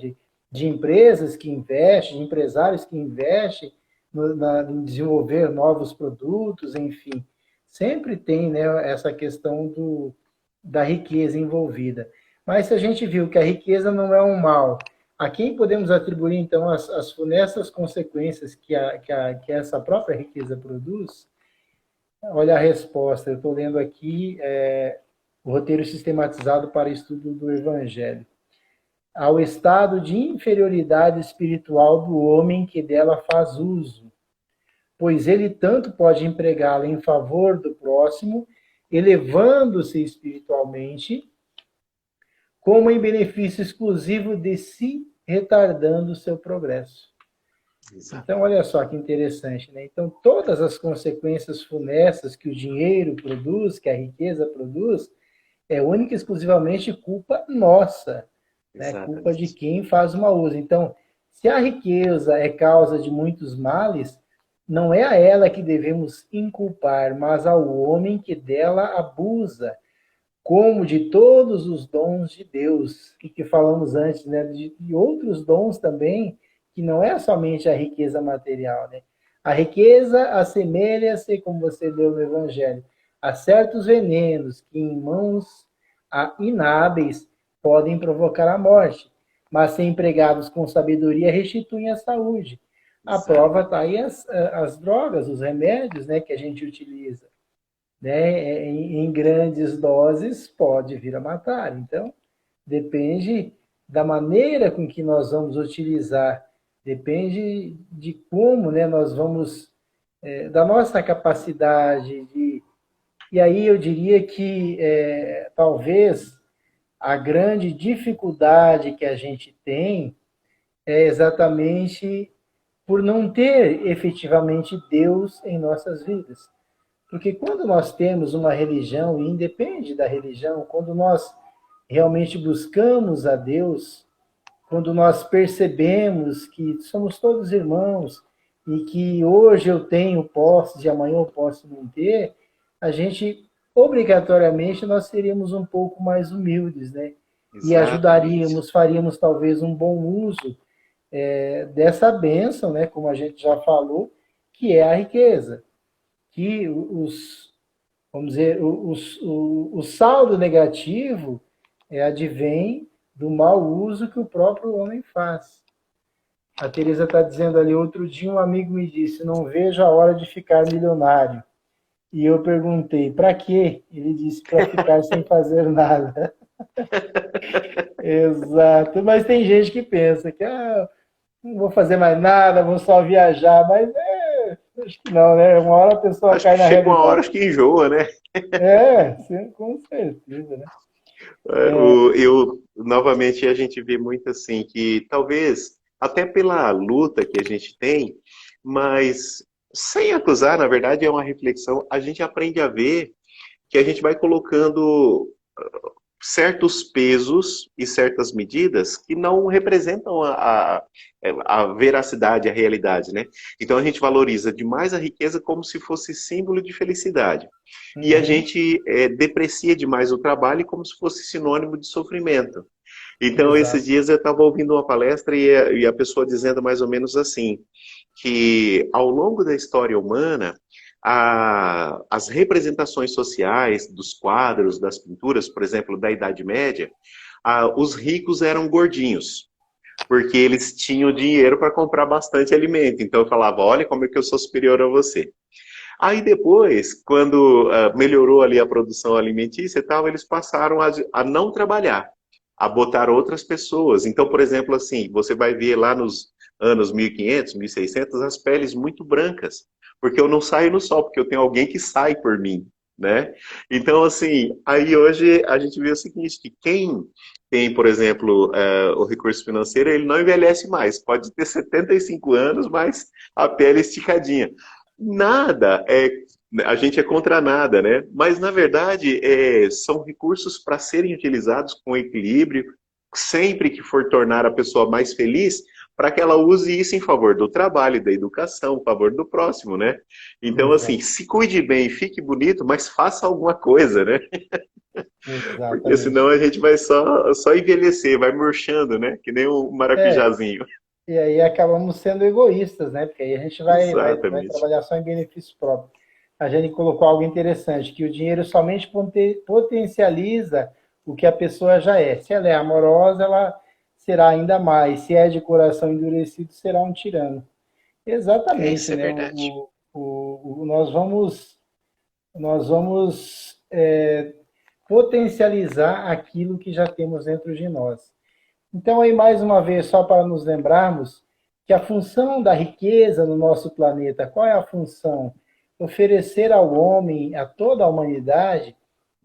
Speaker 1: de empresas que investem, de empresários que investem em desenvolver novos produtos, enfim. Sempre tem, né, essa questão da riqueza envolvida. Mas se a gente viu que a riqueza não é um mal, a quem podemos atribuir, então, as funestas consequências que essa própria riqueza produz? Olha a resposta, eu estou lendo aqui o roteiro sistematizado para estudo do Evangelho. Ao estado de inferioridade espiritual do homem que dela faz uso, pois ele tanto pode empregá-la em favor do próximo, elevando-se espiritualmente, como em benefício exclusivo de si, retardando o seu progresso.
Speaker 2: exato.
Speaker 1: Então, olha só que interessante, né? Então, todas as consequências funestas que o dinheiro produz, que a riqueza produz, é única e exclusivamente culpa nossa, né? Culpa de
Speaker 2: Exatamente.
Speaker 1: quem faz o mau uso. Então, se a riqueza é causa de muitos males, não é a ela que devemos inculpar, mas ao homem que dela abusa, como de todos os dons de Deus, que falamos antes, né? De outros dons também, que não é somente a riqueza material, né? A riqueza assemelha-se, como você leu no Evangelho, a certos venenos que em mãos inábeis podem provocar a morte, mas se empregados com sabedoria restituem a saúde. A prova está
Speaker 2: Exatamente.
Speaker 1: aí as drogas, os remédios, né, que a gente utiliza, né, em grandes doses pode vir a matar. Então, depende da maneira com que nós vamos utilizar, depende de como, né, nós vamos, da nossa capacidade de. E aí eu diria que talvez a grande dificuldade que a gente tem é exatamente por não ter efetivamente Deus em nossas vidas. Porque quando nós temos uma religião, e independe da religião, quando nós realmente buscamos a Deus, quando nós percebemos que somos todos irmãos e que hoje eu tenho posse e amanhã eu posso não ter, a gente obrigatoriamente nós seríamos um pouco mais humildes, né? E
Speaker 2: Exatamente.
Speaker 1: ajudaríamos, faríamos talvez um bom uso dessa bênção, né? Como a gente já falou, que é a riqueza, que vamos dizer, o saldo negativo advém do mau uso que o próprio homem faz. A Teresa está dizendo ali, outro dia um amigo me disse, não vejo a hora de ficar milionário. E eu perguntei, para quê? Ele disse, para ficar sem fazer nada. Exato. Mas tem gente que pensa que não vou fazer mais nada, vou só viajar. Mas acho que não, né? Uma hora a pessoa
Speaker 2: Acho que
Speaker 1: cai na
Speaker 2: chega uma hora
Speaker 1: realidade.
Speaker 2: acho que enjoa, né?
Speaker 1: Sim, com certeza, né?
Speaker 2: Novamente, a gente vê muito assim que talvez, até pela luta que a gente tem, mas sem acusar, na verdade, é uma reflexão, a gente aprende a ver que a gente vai colocando certos pesos e certas medidas que não representam a veracidade, a realidade, né? Então a gente valoriza demais a riqueza como se fosse símbolo de felicidade. E a
Speaker 1: Uhum,
Speaker 2: gente deprecia demais o trabalho como se fosse sinônimo de sofrimento. Então, esses
Speaker 1: exato.
Speaker 2: dias eu estava ouvindo uma palestra e a pessoa dizendo mais ou menos assim, que ao longo da história humana, as representações sociais dos quadros, das pinturas, por exemplo, da Idade Média, os ricos eram gordinhos, porque eles tinham dinheiro para comprar bastante alimento. Então eu falava, olha como é que eu sou superior a você. Aí depois, quando melhorou ali a produção alimentícia e tal, eles passaram a não trabalhar, a botar outras pessoas. Então, por exemplo, assim, você vai ver lá nos anos 1500, 1600, as peles muito brancas, porque eu não saio no sol, porque eu tenho alguém que sai por mim. né? Então, assim, aí hoje a gente vê o seguinte, que quem tem, por exemplo, o recurso financeiro, ele não envelhece mais. Pode ter 75 anos, mas a pele é esticadinha. Nada a gente é contra nada, né? Mas, na verdade, são recursos para serem utilizados com equilíbrio, sempre que for tornar a pessoa mais feliz, para que ela use isso em favor do trabalho, da educação, em favor do próximo, né? Então, assim,
Speaker 1: Exato.
Speaker 2: se cuide bem, fique bonito, mas faça alguma coisa, né? Porque senão
Speaker 1: Exatamente.
Speaker 2: a gente vai só envelhecer, vai murchando, né? Que nem um
Speaker 1: É,
Speaker 2: maracujazinho.
Speaker 1: e aí acabamos sendo egoístas, né? Porque aí a gente vai
Speaker 2: Exatamente.
Speaker 1: trabalhar só em benefício próprio. A gente colocou algo interessante, que o dinheiro somente potencializa o que a pessoa já é. Se ela é amorosa, ela será ainda mais. Se é de coração endurecido, será um tirano. Exatamente,
Speaker 2: Isso é
Speaker 1: né?
Speaker 2: verdade.
Speaker 1: Nós vamos potencializar aquilo que já temos dentro de nós. Então, aí, mais uma vez, só para nos lembrarmos que a função da riqueza no nosso planeta, qual é a função? Oferecer ao homem, a toda a humanidade,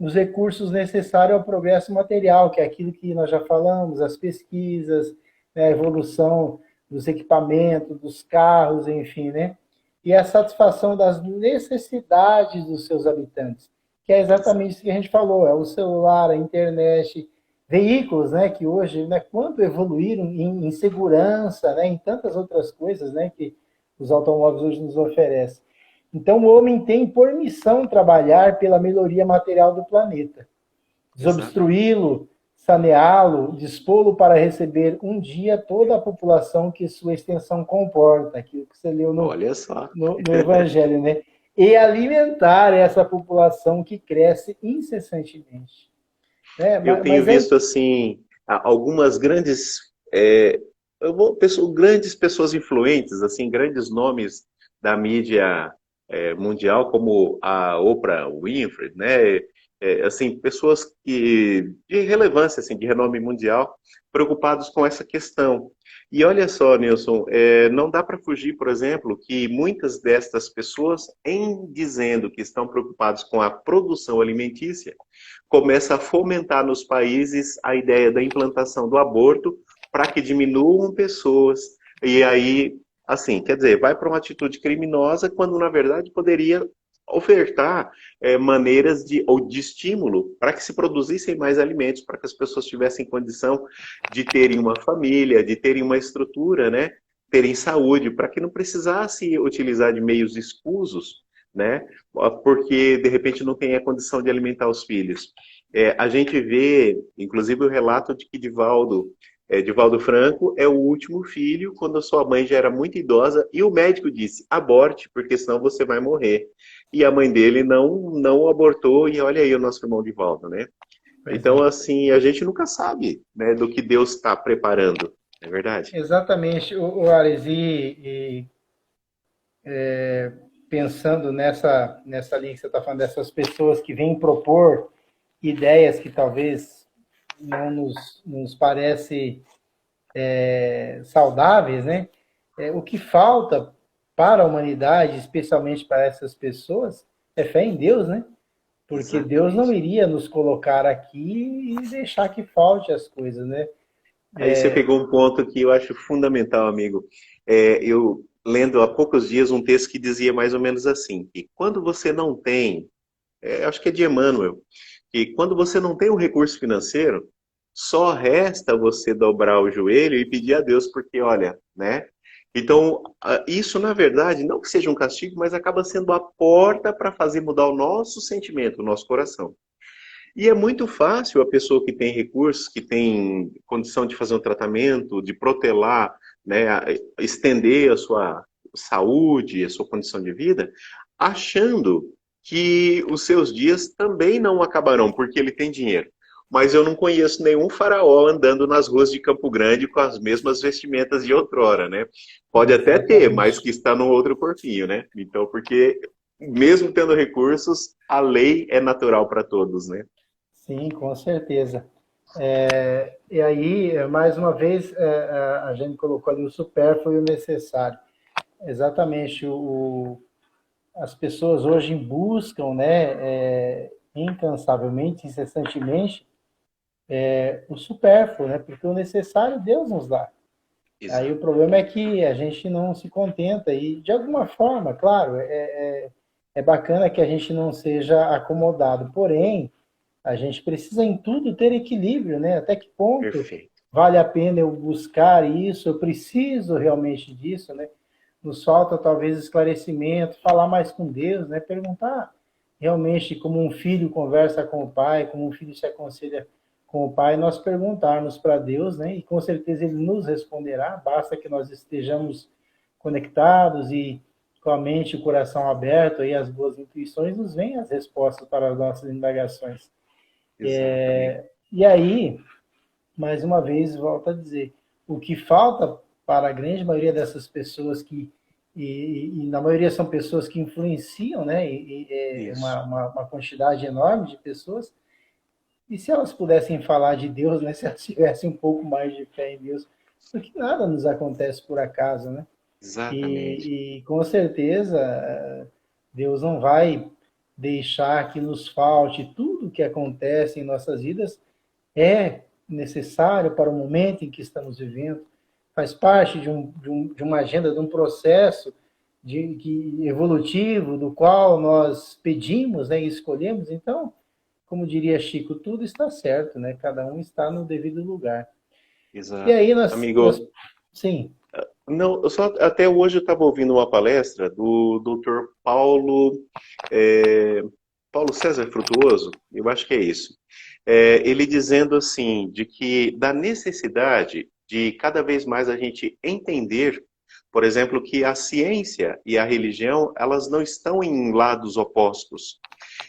Speaker 1: os recursos necessários ao progresso material, que é aquilo que nós já falamos, as pesquisas, né, a evolução dos equipamentos, dos carros, enfim, né? E a satisfação das necessidades dos seus habitantes, que é exatamente isso que a gente falou, é o celular, a internet, veículos, né, que hoje, né, quanto evoluíram em segurança, né, em tantas outras coisas, né, que os automóveis hoje nos oferecem. Então, o homem tem por missão trabalhar pela melhoria material do planeta,
Speaker 2: Exatamente.
Speaker 1: desobstruí-lo, saneá-lo, dispô-lo para receber um dia toda a população que sua extensão comporta, aquilo que você leu
Speaker 2: Olha só.
Speaker 1: no Evangelho, né? E alimentar essa população que cresce incessantemente. Né?
Speaker 2: Eu tenho
Speaker 1: Mas é
Speaker 2: visto assim algumas grandes, grandes pessoas influentes, assim, grandes nomes da mídia mundial, como a Oprah Winfrey, né? Assim, pessoas que de relevância, assim, de renome mundial, preocupados com essa questão. E olha só, Nilson, não dá para fugir, por exemplo, que muitas destas pessoas, em dizendo que estão preocupados com a produção alimentícia, começa a fomentar nos países a ideia da implantação do aborto para que diminuam pessoas. E aí, assim, quer dizer, vai para uma atitude criminosa quando, na verdade, poderia ofertar maneiras ou de estímulo para que se produzissem mais alimentos, para que as pessoas tivessem condição de terem uma família, de terem uma estrutura, né? Terem saúde, para que não precisasse utilizar de meios escusos, né? Porque de repente não tem a condição de alimentar os filhos. A gente vê, inclusive, o relato de que Divaldo Franco é o último filho, quando a sua mãe já era muito idosa, e o médico disse, aborte, porque senão você vai morrer. E a mãe dele não abortou, e olha aí o nosso irmão Divaldo, né?
Speaker 1: Pois
Speaker 2: Então,
Speaker 1: é.
Speaker 2: assim, a gente nunca sabe, né, do que Deus está preparando, é verdade?
Speaker 1: Exatamente, o Ares, pensando nessa linha que você está falando, dessas pessoas que vêm propor ideias que talvez não nos parece saudáveis, né? O que falta para a humanidade, especialmente para essas pessoas, é fé em Deus, né? Porque Deus não
Speaker 2: Exatamente.
Speaker 1: iria nos colocar aqui e deixar que falte as coisas, né?
Speaker 2: Aí você pegou um ponto que eu acho fundamental, amigo. Eu lendo há poucos dias um texto que dizia mais ou menos assim, que quando você não tem, acho que é de Emmanuel, que quando você não tem um recurso financeiro, só resta você dobrar o joelho e pedir a Deus, porque olha, né? Então, isso na verdade, não que seja um castigo, mas acaba sendo a porta para fazer mudar o nosso sentimento, o nosso coração. E é muito fácil a pessoa que tem recursos, que tem condição de fazer um tratamento, de protelar, né, estender a sua saúde, a sua condição de vida, achando que os seus dias também não acabarão, porque ele tem dinheiro. Mas eu não conheço nenhum faraó andando nas ruas de Campo Grande com as mesmas vestimentas de outrora, né? Pode até ter, mas
Speaker 1: Exatamente.
Speaker 2: que está no outro corpinho, né? Então, porque mesmo tendo recursos, a lei é natural para todos, né?
Speaker 1: Sim, com certeza. E aí, mais uma vez, a gente colocou ali o supérfluo e o necessário. Exatamente. as pessoas hoje buscam, né, incansavelmente, incessantemente, o supérfluo, né? Porque o necessário Deus nos dá. Aí o
Speaker 2: Exato.
Speaker 1: problema é que a gente não se contenta e, de alguma forma, claro, é bacana que a gente não seja acomodado, porém, a gente precisa em tudo ter equilíbrio, né? Até que ponto
Speaker 2: Perfeito.
Speaker 1: vale a pena eu buscar isso? Eu preciso realmente disso, né? Nos falta talvez esclarecimento, falar mais com Deus, né? Perguntar realmente como um filho conversa com o pai, como um filho se aconselha com o pai, nós perguntarmos para Deus, né? E com certeza ele nos responderá, basta que nós estejamos conectados e com a mente e o coração aberto aí as boas intuições nos vêm as respostas para as nossas indagações.
Speaker 2: Exato, amigo.
Speaker 1: E aí, mais uma vez, volto a dizer, o que falta para a grande maioria dessas pessoas e na maioria são pessoas que influenciam, né?
Speaker 2: Isso.
Speaker 1: Uma quantidade enorme de pessoas. E se elas pudessem falar de Deus, né? Se elas tivessem um pouco mais de fé em Deus, porque nada nos acontece por acaso, né?
Speaker 2: Exatamente.
Speaker 1: E com certeza Deus não vai deixar que nos falte tudo que acontece em nossas vidas é necessário para o momento em que estamos vivendo, faz parte de uma agenda, de um processo evolutivo, do qual nós pedimos, né, e escolhemos. Então, como diria Chico, tudo está certo, né? Cada um está no devido lugar. E
Speaker 2: Exato.
Speaker 1: aí
Speaker 2: Amigo,
Speaker 1: sim,
Speaker 2: não, eu só até hoje eu estava ouvindo uma palestra do Dr. é, Paulo César Frutuoso, eu acho que é isso. Ele dizendo assim, de que da necessidade de cada vez mais a gente entender, por exemplo, que a ciência e a religião, elas não estão em lados opostos,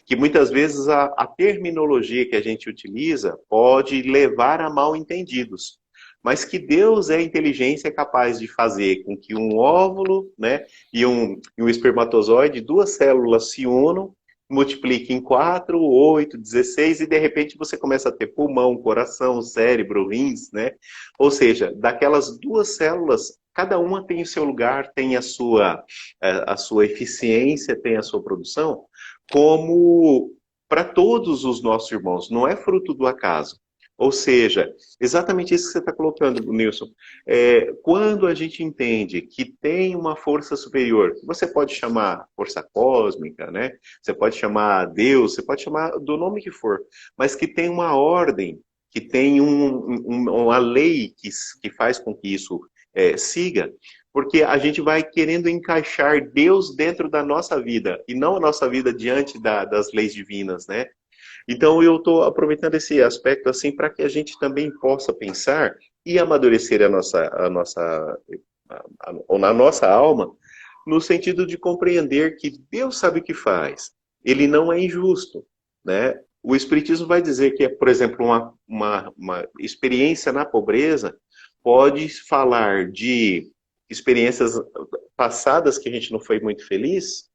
Speaker 2: que muitas vezes a terminologia que a gente utiliza pode levar a mal entendidos, mas que Deus é a inteligência capaz de fazer com que um óvulo, né, e um espermatozoide, duas células se unam, multipliquem em 4, 8, 16 e de repente você começa a ter pulmão, coração, cérebro, rins, né? Ou seja, daquelas duas células, cada uma tem o seu lugar, tem a sua eficiência, tem a sua produção, como para todos os nossos irmãos, não é fruto do acaso. Ou seja, exatamente isso que você está colocando, Nilson. Quando a gente entende que tem uma força superior, você pode chamar força cósmica, né? Você pode chamar Deus, você pode chamar do nome que for, mas que tem uma ordem, que tem uma lei que faz com que isso siga, porque a gente vai querendo encaixar Deus dentro da nossa vida e não a nossa vida diante das leis divinas, né? Então eu estou aproveitando esse aspecto assim para que a gente também possa pensar e amadurecer ou na nossa alma, no sentido de compreender que Deus sabe o que faz. Ele não é injusto, né? O Espiritismo vai dizer que, por exemplo, uma experiência na pobreza pode falar de experiências passadas que a gente não foi muito feliz,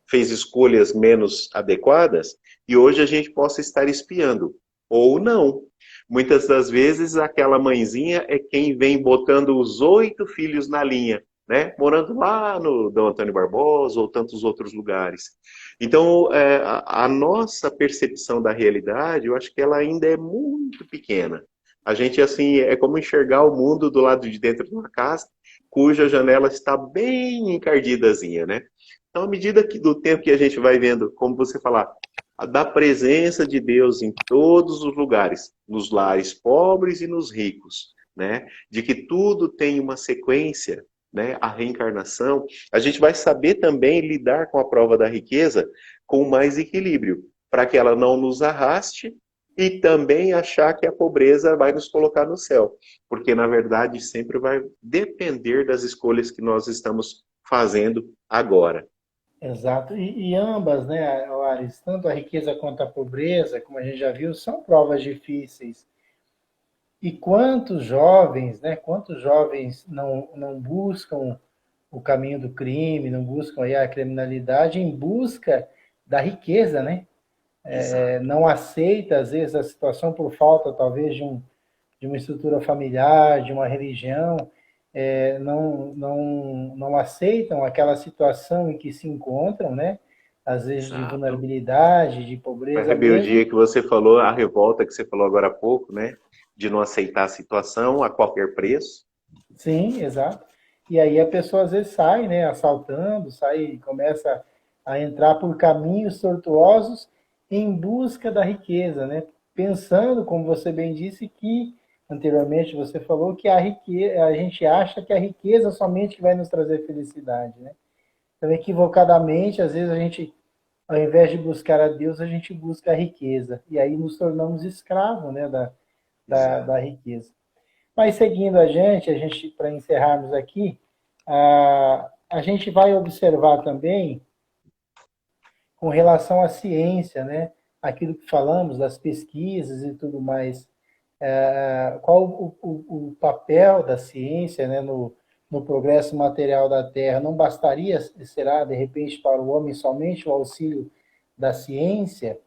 Speaker 2: fez escolhas menos adequadas, e hoje a gente possa estar espiando. Ou não. Muitas das vezes, aquela mãezinha é quem vem botando os 8 filhos na linha, né? Morando lá no Dom Antônio Barbosa ou tantos outros lugares. Então, a nossa percepção da realidade, eu acho que ela ainda é muito pequena. A gente, assim, é como enxergar o mundo do lado de dentro de uma casa, cuja janela está bem encardidazinha, né? Então, à medida do tempo que a gente vai vendo, como você falar, da presença de Deus em todos os lugares, nos lares pobres e nos ricos, né? De que tudo tem uma sequência, né? A reencarnação, a gente vai saber também lidar com a prova da riqueza com mais equilíbrio, para que ela não nos arraste e também achar que a pobreza vai nos colocar no céu, porque na verdade sempre vai depender das escolhas que nós estamos fazendo agora.
Speaker 1: exato. E ambas, né, Ares, tanto a riqueza quanto a pobreza, como a gente já viu, são provas difíceis. E quantos jovens, né, quantos jovens não buscam o caminho do crime, não buscam aí a criminalidade em busca da riqueza, né?
Speaker 2: Exato.
Speaker 1: Não aceita, às vezes, a situação por falta, talvez, de uma estrutura familiar, de uma religião, não aceitam aquela situação em que se encontram, né? Às vezes de
Speaker 2: Exato.
Speaker 1: vulnerabilidade, de
Speaker 2: A
Speaker 1: pobreza mesmo.
Speaker 2: rebeldia que você falou, a revolta que você falou agora há pouco, né? De não aceitar a situação a qualquer preço.
Speaker 1: Sim, exato. E aí a pessoa às vezes sai, né, assaltando, sai, começa a entrar por caminhos tortuosos em busca da riqueza, né? Pensando, como você bem disse, que anteriormente você falou que a gente acha que a riqueza somente que vai nos trazer felicidade, né? Então, equivocadamente, às vezes a gente, ao invés de buscar a Deus, a gente busca a riqueza. E aí nos tornamos escravos, né, da
Speaker 2: Exato.
Speaker 1: riqueza. Mas seguindo a gente para encerrarmos aqui, a gente vai observar também, com relação à ciência, né, aquilo que falamos das pesquisas e tudo mais, qual o papel da ciência, né, no progresso material da Terra? Não bastaria, será, de repente, para o homem somente o auxílio da ciência?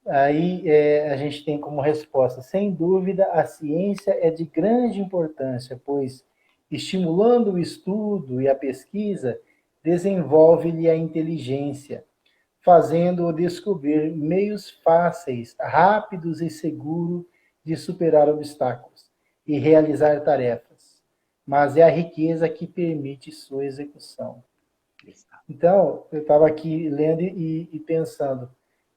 Speaker 1: Aí a gente tem como resposta, sem dúvida, a ciência é de grande importância, pois, estimulando o estudo e a pesquisa, desenvolve-lhe a inteligência, fazendo-o descobrir meios fáceis, rápidos e seguros de superar obstáculos e realizar tarefas. Mas é a riqueza que permite sua execução. Então, eu estava aqui lendo e pensando,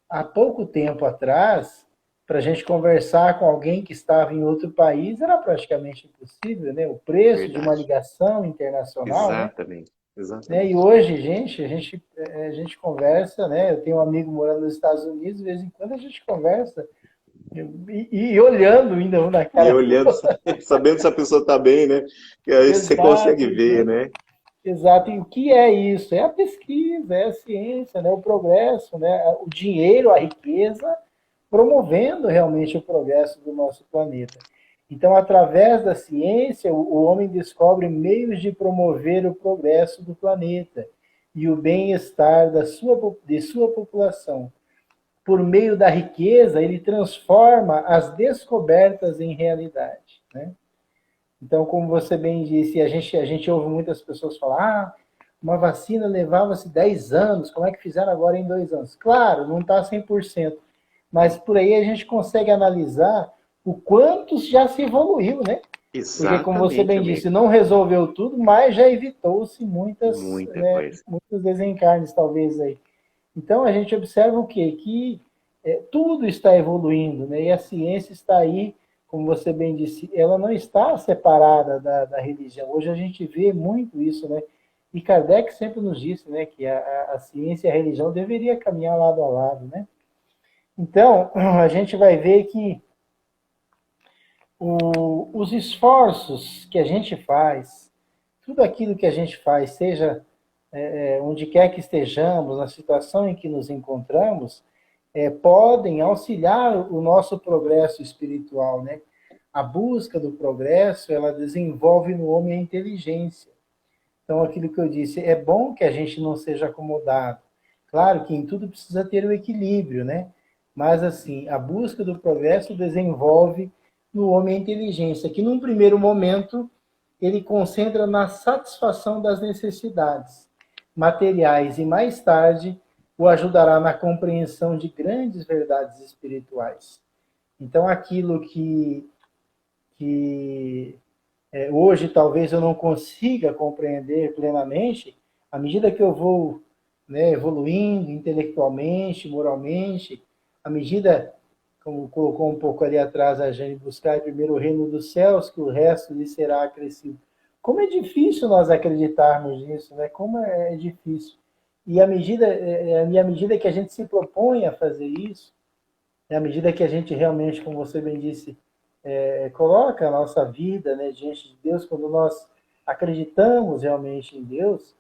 Speaker 1: há pouco tempo atrás, para a gente conversar com alguém que estava em outro país era praticamente impossível, né? O preço de uma
Speaker 2: Verdade.
Speaker 1: ligação internacional, né?
Speaker 2: Exatamente.
Speaker 1: E
Speaker 2: Exatamente.
Speaker 1: hoje, gente, a gente conversa, né? Eu tenho um amigo morando nos Estados Unidos, de vez em quando a gente conversa e olhando ainda um na
Speaker 2: E
Speaker 1: cara.
Speaker 2: olhando, sabendo se a pessoa está bem, né? E aí você consegue
Speaker 1: Exato,
Speaker 2: ver, né?
Speaker 1: exato. E o que é isso? É a pesquisa, é a ciência, né? O progresso, né? O dinheiro, a riqueza, promovendo realmente o progresso do nosso planeta. Então, através da ciência, o homem descobre meios de promover o progresso do planeta e o bem-estar de sua população. Por meio da riqueza, ele transforma as descobertas em realidade. Né? Então, como você bem disse, a gente ouve muitas pessoas falar: uma vacina levava-se 10 anos, como é que fizeram agora em 2 anos? Claro, não está 100%, mas por aí a gente consegue analisar o quanto já se evoluiu, né? Porque, como você
Speaker 2: Exatamente,
Speaker 1: bem
Speaker 2: amigo.
Speaker 1: disse, não resolveu tudo, mas já evitou-se
Speaker 2: Muita coisa.
Speaker 1: muitos desencarnes, talvez, aí. Então, a gente observa o quê? Que tudo está evoluindo, né? E a ciência está aí, como você bem disse, ela não está separada da religião. Hoje a gente vê muito isso, né? E Kardec sempre nos disse, né, que a ciência e a religião deveriam caminhar lado a lado, né? Então, a gente vai ver que os esforços que a gente faz, tudo aquilo que a gente faz, seja onde quer que estejamos, na situação em que nos encontramos, podem auxiliar o nosso progresso espiritual, né? A busca do progresso, ela desenvolve no homem a inteligência. Então, aquilo que eu disse, é bom que a gente não seja acomodado. Claro que em tudo precisa ter o equilíbrio, né? Mas, assim, a busca do progresso desenvolve no homem a inteligência, que num primeiro momento ele concentra na satisfação das necessidades materiais e mais tarde o ajudará na compreensão de grandes verdades espirituais. Então, aquilo que hoje talvez eu não consiga compreender plenamente, à medida que eu vou, né, evoluindo intelectualmente, moralmente, à medida, como colocou um pouco ali atrás a gente, buscar primeiro o reino dos céus, que o resto lhe será acrescido. Como é difícil nós acreditarmos nisso, né? Como é difícil. E à medida que a gente se propõe a fazer isso, à medida que a gente realmente, como você bem disse, coloca a nossa vida, né, diante de Deus, quando nós acreditamos realmente em Deus,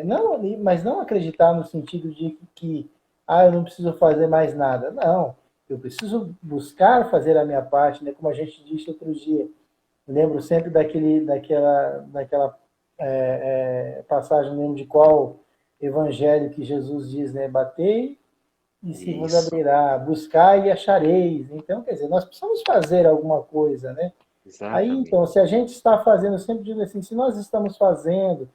Speaker 1: não, mas não acreditar no sentido de que eu não preciso fazer mais nada. Não, eu preciso buscar fazer a minha parte, né, como a gente disse outro dia. Eu lembro sempre daquela passagem, não lembro de qual evangelho que Jesus diz, né, batei e se vos
Speaker 2: Isso.
Speaker 1: abrirá, buscai e achareis. Então, quer dizer, nós precisamos fazer alguma coisa, né? Aí,
Speaker 2: Exatamente.
Speaker 1: então, se a gente está fazendo, eu sempre digo assim, se nós estamos fazendo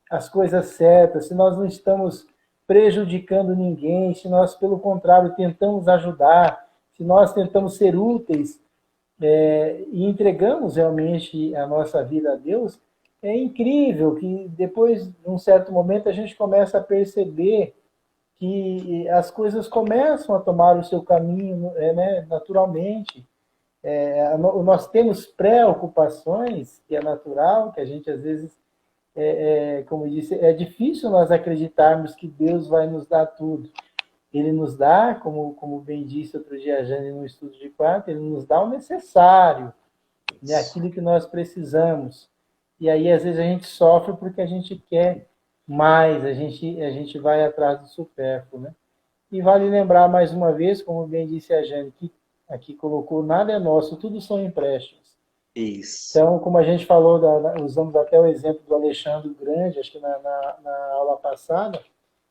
Speaker 1: as coisas certas, se nós não estamos prejudicando ninguém, se nós, pelo contrário, tentamos ajudar, se nós tentamos ser úteis, e entregamos realmente a nossa vida a Deus, é incrível que depois de um certo momento a gente começa a perceber que as coisas começam a tomar o seu caminho, né, naturalmente. Nós temos preocupações, que é natural, que a gente às vezes, como eu disse, é difícil nós acreditarmos que Deus vai nos dar tudo. Ele nos dá, como bem disse outro dia a Jane no estudo de quarto, ele nos dá o necessário, né,
Speaker 2: Isso.
Speaker 1: aquilo que nós precisamos. E aí, às vezes, a gente sofre porque a gente quer mais, a gente vai atrás do supérfluo. Né? E vale lembrar mais uma vez, como bem disse a Jane, que aqui colocou, nada é nosso, tudo são empréstimos.
Speaker 2: Isso.
Speaker 1: Então, como a gente falou, usamos até o exemplo do Alexandre o Grande, acho que na aula passada,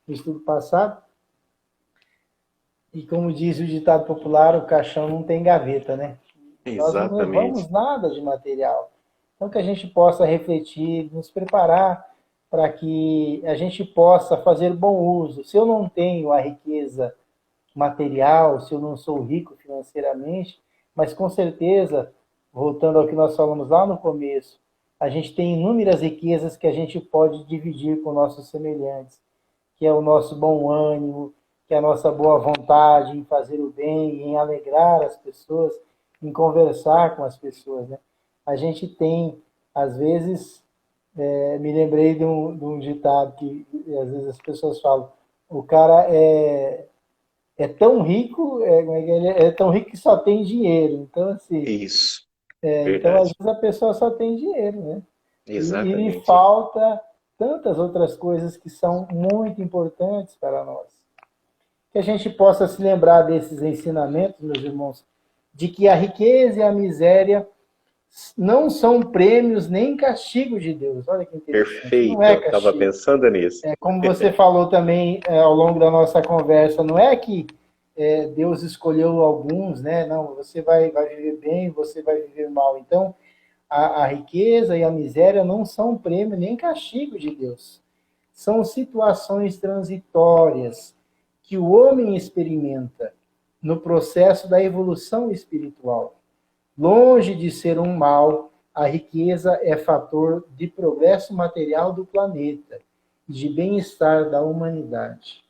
Speaker 1: no estudo passado, e como diz o ditado popular, o caixão não tem gaveta, né? Nós não
Speaker 2: Exatamente.
Speaker 1: levamos nada de material. Então, que a gente possa refletir, nos preparar para que a gente possa fazer bom uso. Se eu não tenho a riqueza material, se eu não sou rico financeiramente, mas com certeza, voltando ao que nós falamos lá no começo, a gente tem inúmeras riquezas que a gente pode dividir com nossos semelhantes, que é o nosso bom ânimo, que é a nossa boa vontade em fazer o bem, em alegrar as pessoas, em conversar com as pessoas. Né? A gente tem, às vezes, me lembrei de um ditado que às vezes as pessoas falam, o cara é tão rico, é tão rico que só tem dinheiro. Então, assim,
Speaker 2: Isso.
Speaker 1: então às
Speaker 2: Verdade.
Speaker 1: vezes a pessoa só tem dinheiro, né? E lhe
Speaker 2: Exatamente.
Speaker 1: falta tantas outras coisas que são muito importantes para nós. Que a gente possa se lembrar desses ensinamentos, meus irmãos, de que a riqueza e a miséria não são prêmios nem castigo de Deus. Olha que interessante. Não
Speaker 2: Perfeito.
Speaker 1: é
Speaker 2: Eu estava
Speaker 1: castigo.
Speaker 2: pensando nisso.
Speaker 1: Como você falou também ao longo da nossa conversa, não é que Deus escolheu alguns, né? Não, você vai viver bem, você vai viver mal. Então, a riqueza e a miséria não são prêmio nem castigo de Deus. São situações transitórias que o homem experimenta no processo da evolução espiritual. Longe de ser um mal, a riqueza é fator de progresso material do planeta e de bem-estar da humanidade.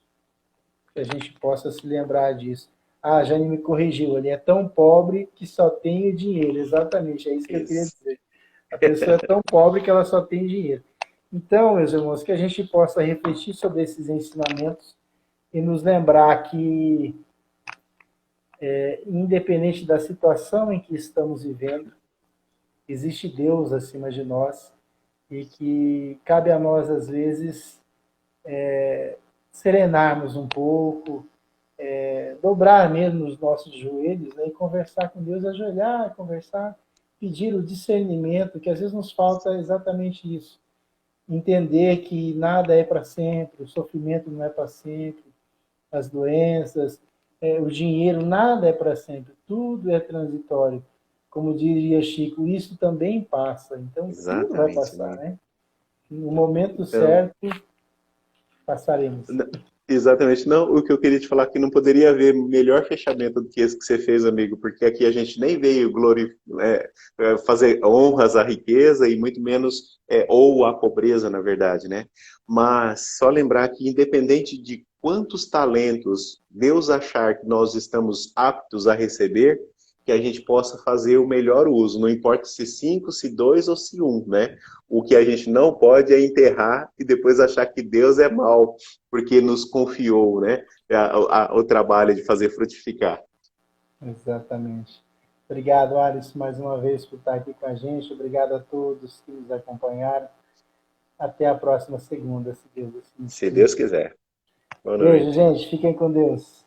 Speaker 1: Que a gente possa se lembrar disso. Ah, a Jane me corrigiu, ele é tão pobre que só tem o dinheiro. Exatamente, é isso que eu queria
Speaker 2: Isso.
Speaker 1: dizer. A pessoa é tão pobre que ela só tem dinheiro. Então, meus irmãos, que a gente possa refletir sobre esses ensinamentos e nos lembrar que, independente da situação em que estamos vivendo, existe Deus acima de nós e que cabe a nós, às vezes, serenarmos um pouco, dobrar mesmo os nossos joelhos, né, e conversar com Deus, ajoelhar, conversar, pedir o discernimento, que às vezes nos falta exatamente isso. Entender que nada é para sempre, o sofrimento não é para sempre, as doenças, o dinheiro, nada é para sempre, tudo é transitório. Como diria Chico, isso também passa, então tudo vai
Speaker 2: Exatamente,
Speaker 1: passar,
Speaker 2: né?
Speaker 1: né? No momento
Speaker 2: Então,
Speaker 1: certo, passaremos.
Speaker 2: exatamente. Não, o que eu queria te falar é que não poderia haver melhor fechamento do que esse que você fez, amigo, porque aqui a gente nem veio fazer honras à riqueza e muito menos ou à pobreza, na verdade, né? Mas só lembrar que independente de quantos talentos Deus achar que nós estamos aptos a receber, que a gente possa fazer o melhor uso, não importa se 5, se 2 ou se um, né? O que a gente não pode é enterrar e depois achar que Deus é mau, porque nos confiou, né, o trabalho de fazer frutificar.
Speaker 1: Exatamente. Obrigado, Alisson, mais uma vez por estar aqui com a gente. Obrigado a todos que nos acompanharam. Até a próxima segunda, se Deus assim nos
Speaker 2: Se Deus
Speaker 1: permitir.
Speaker 2: quiser. Boa
Speaker 1: Beijo,
Speaker 2: noite.
Speaker 1: gente. Fiquem com Deus.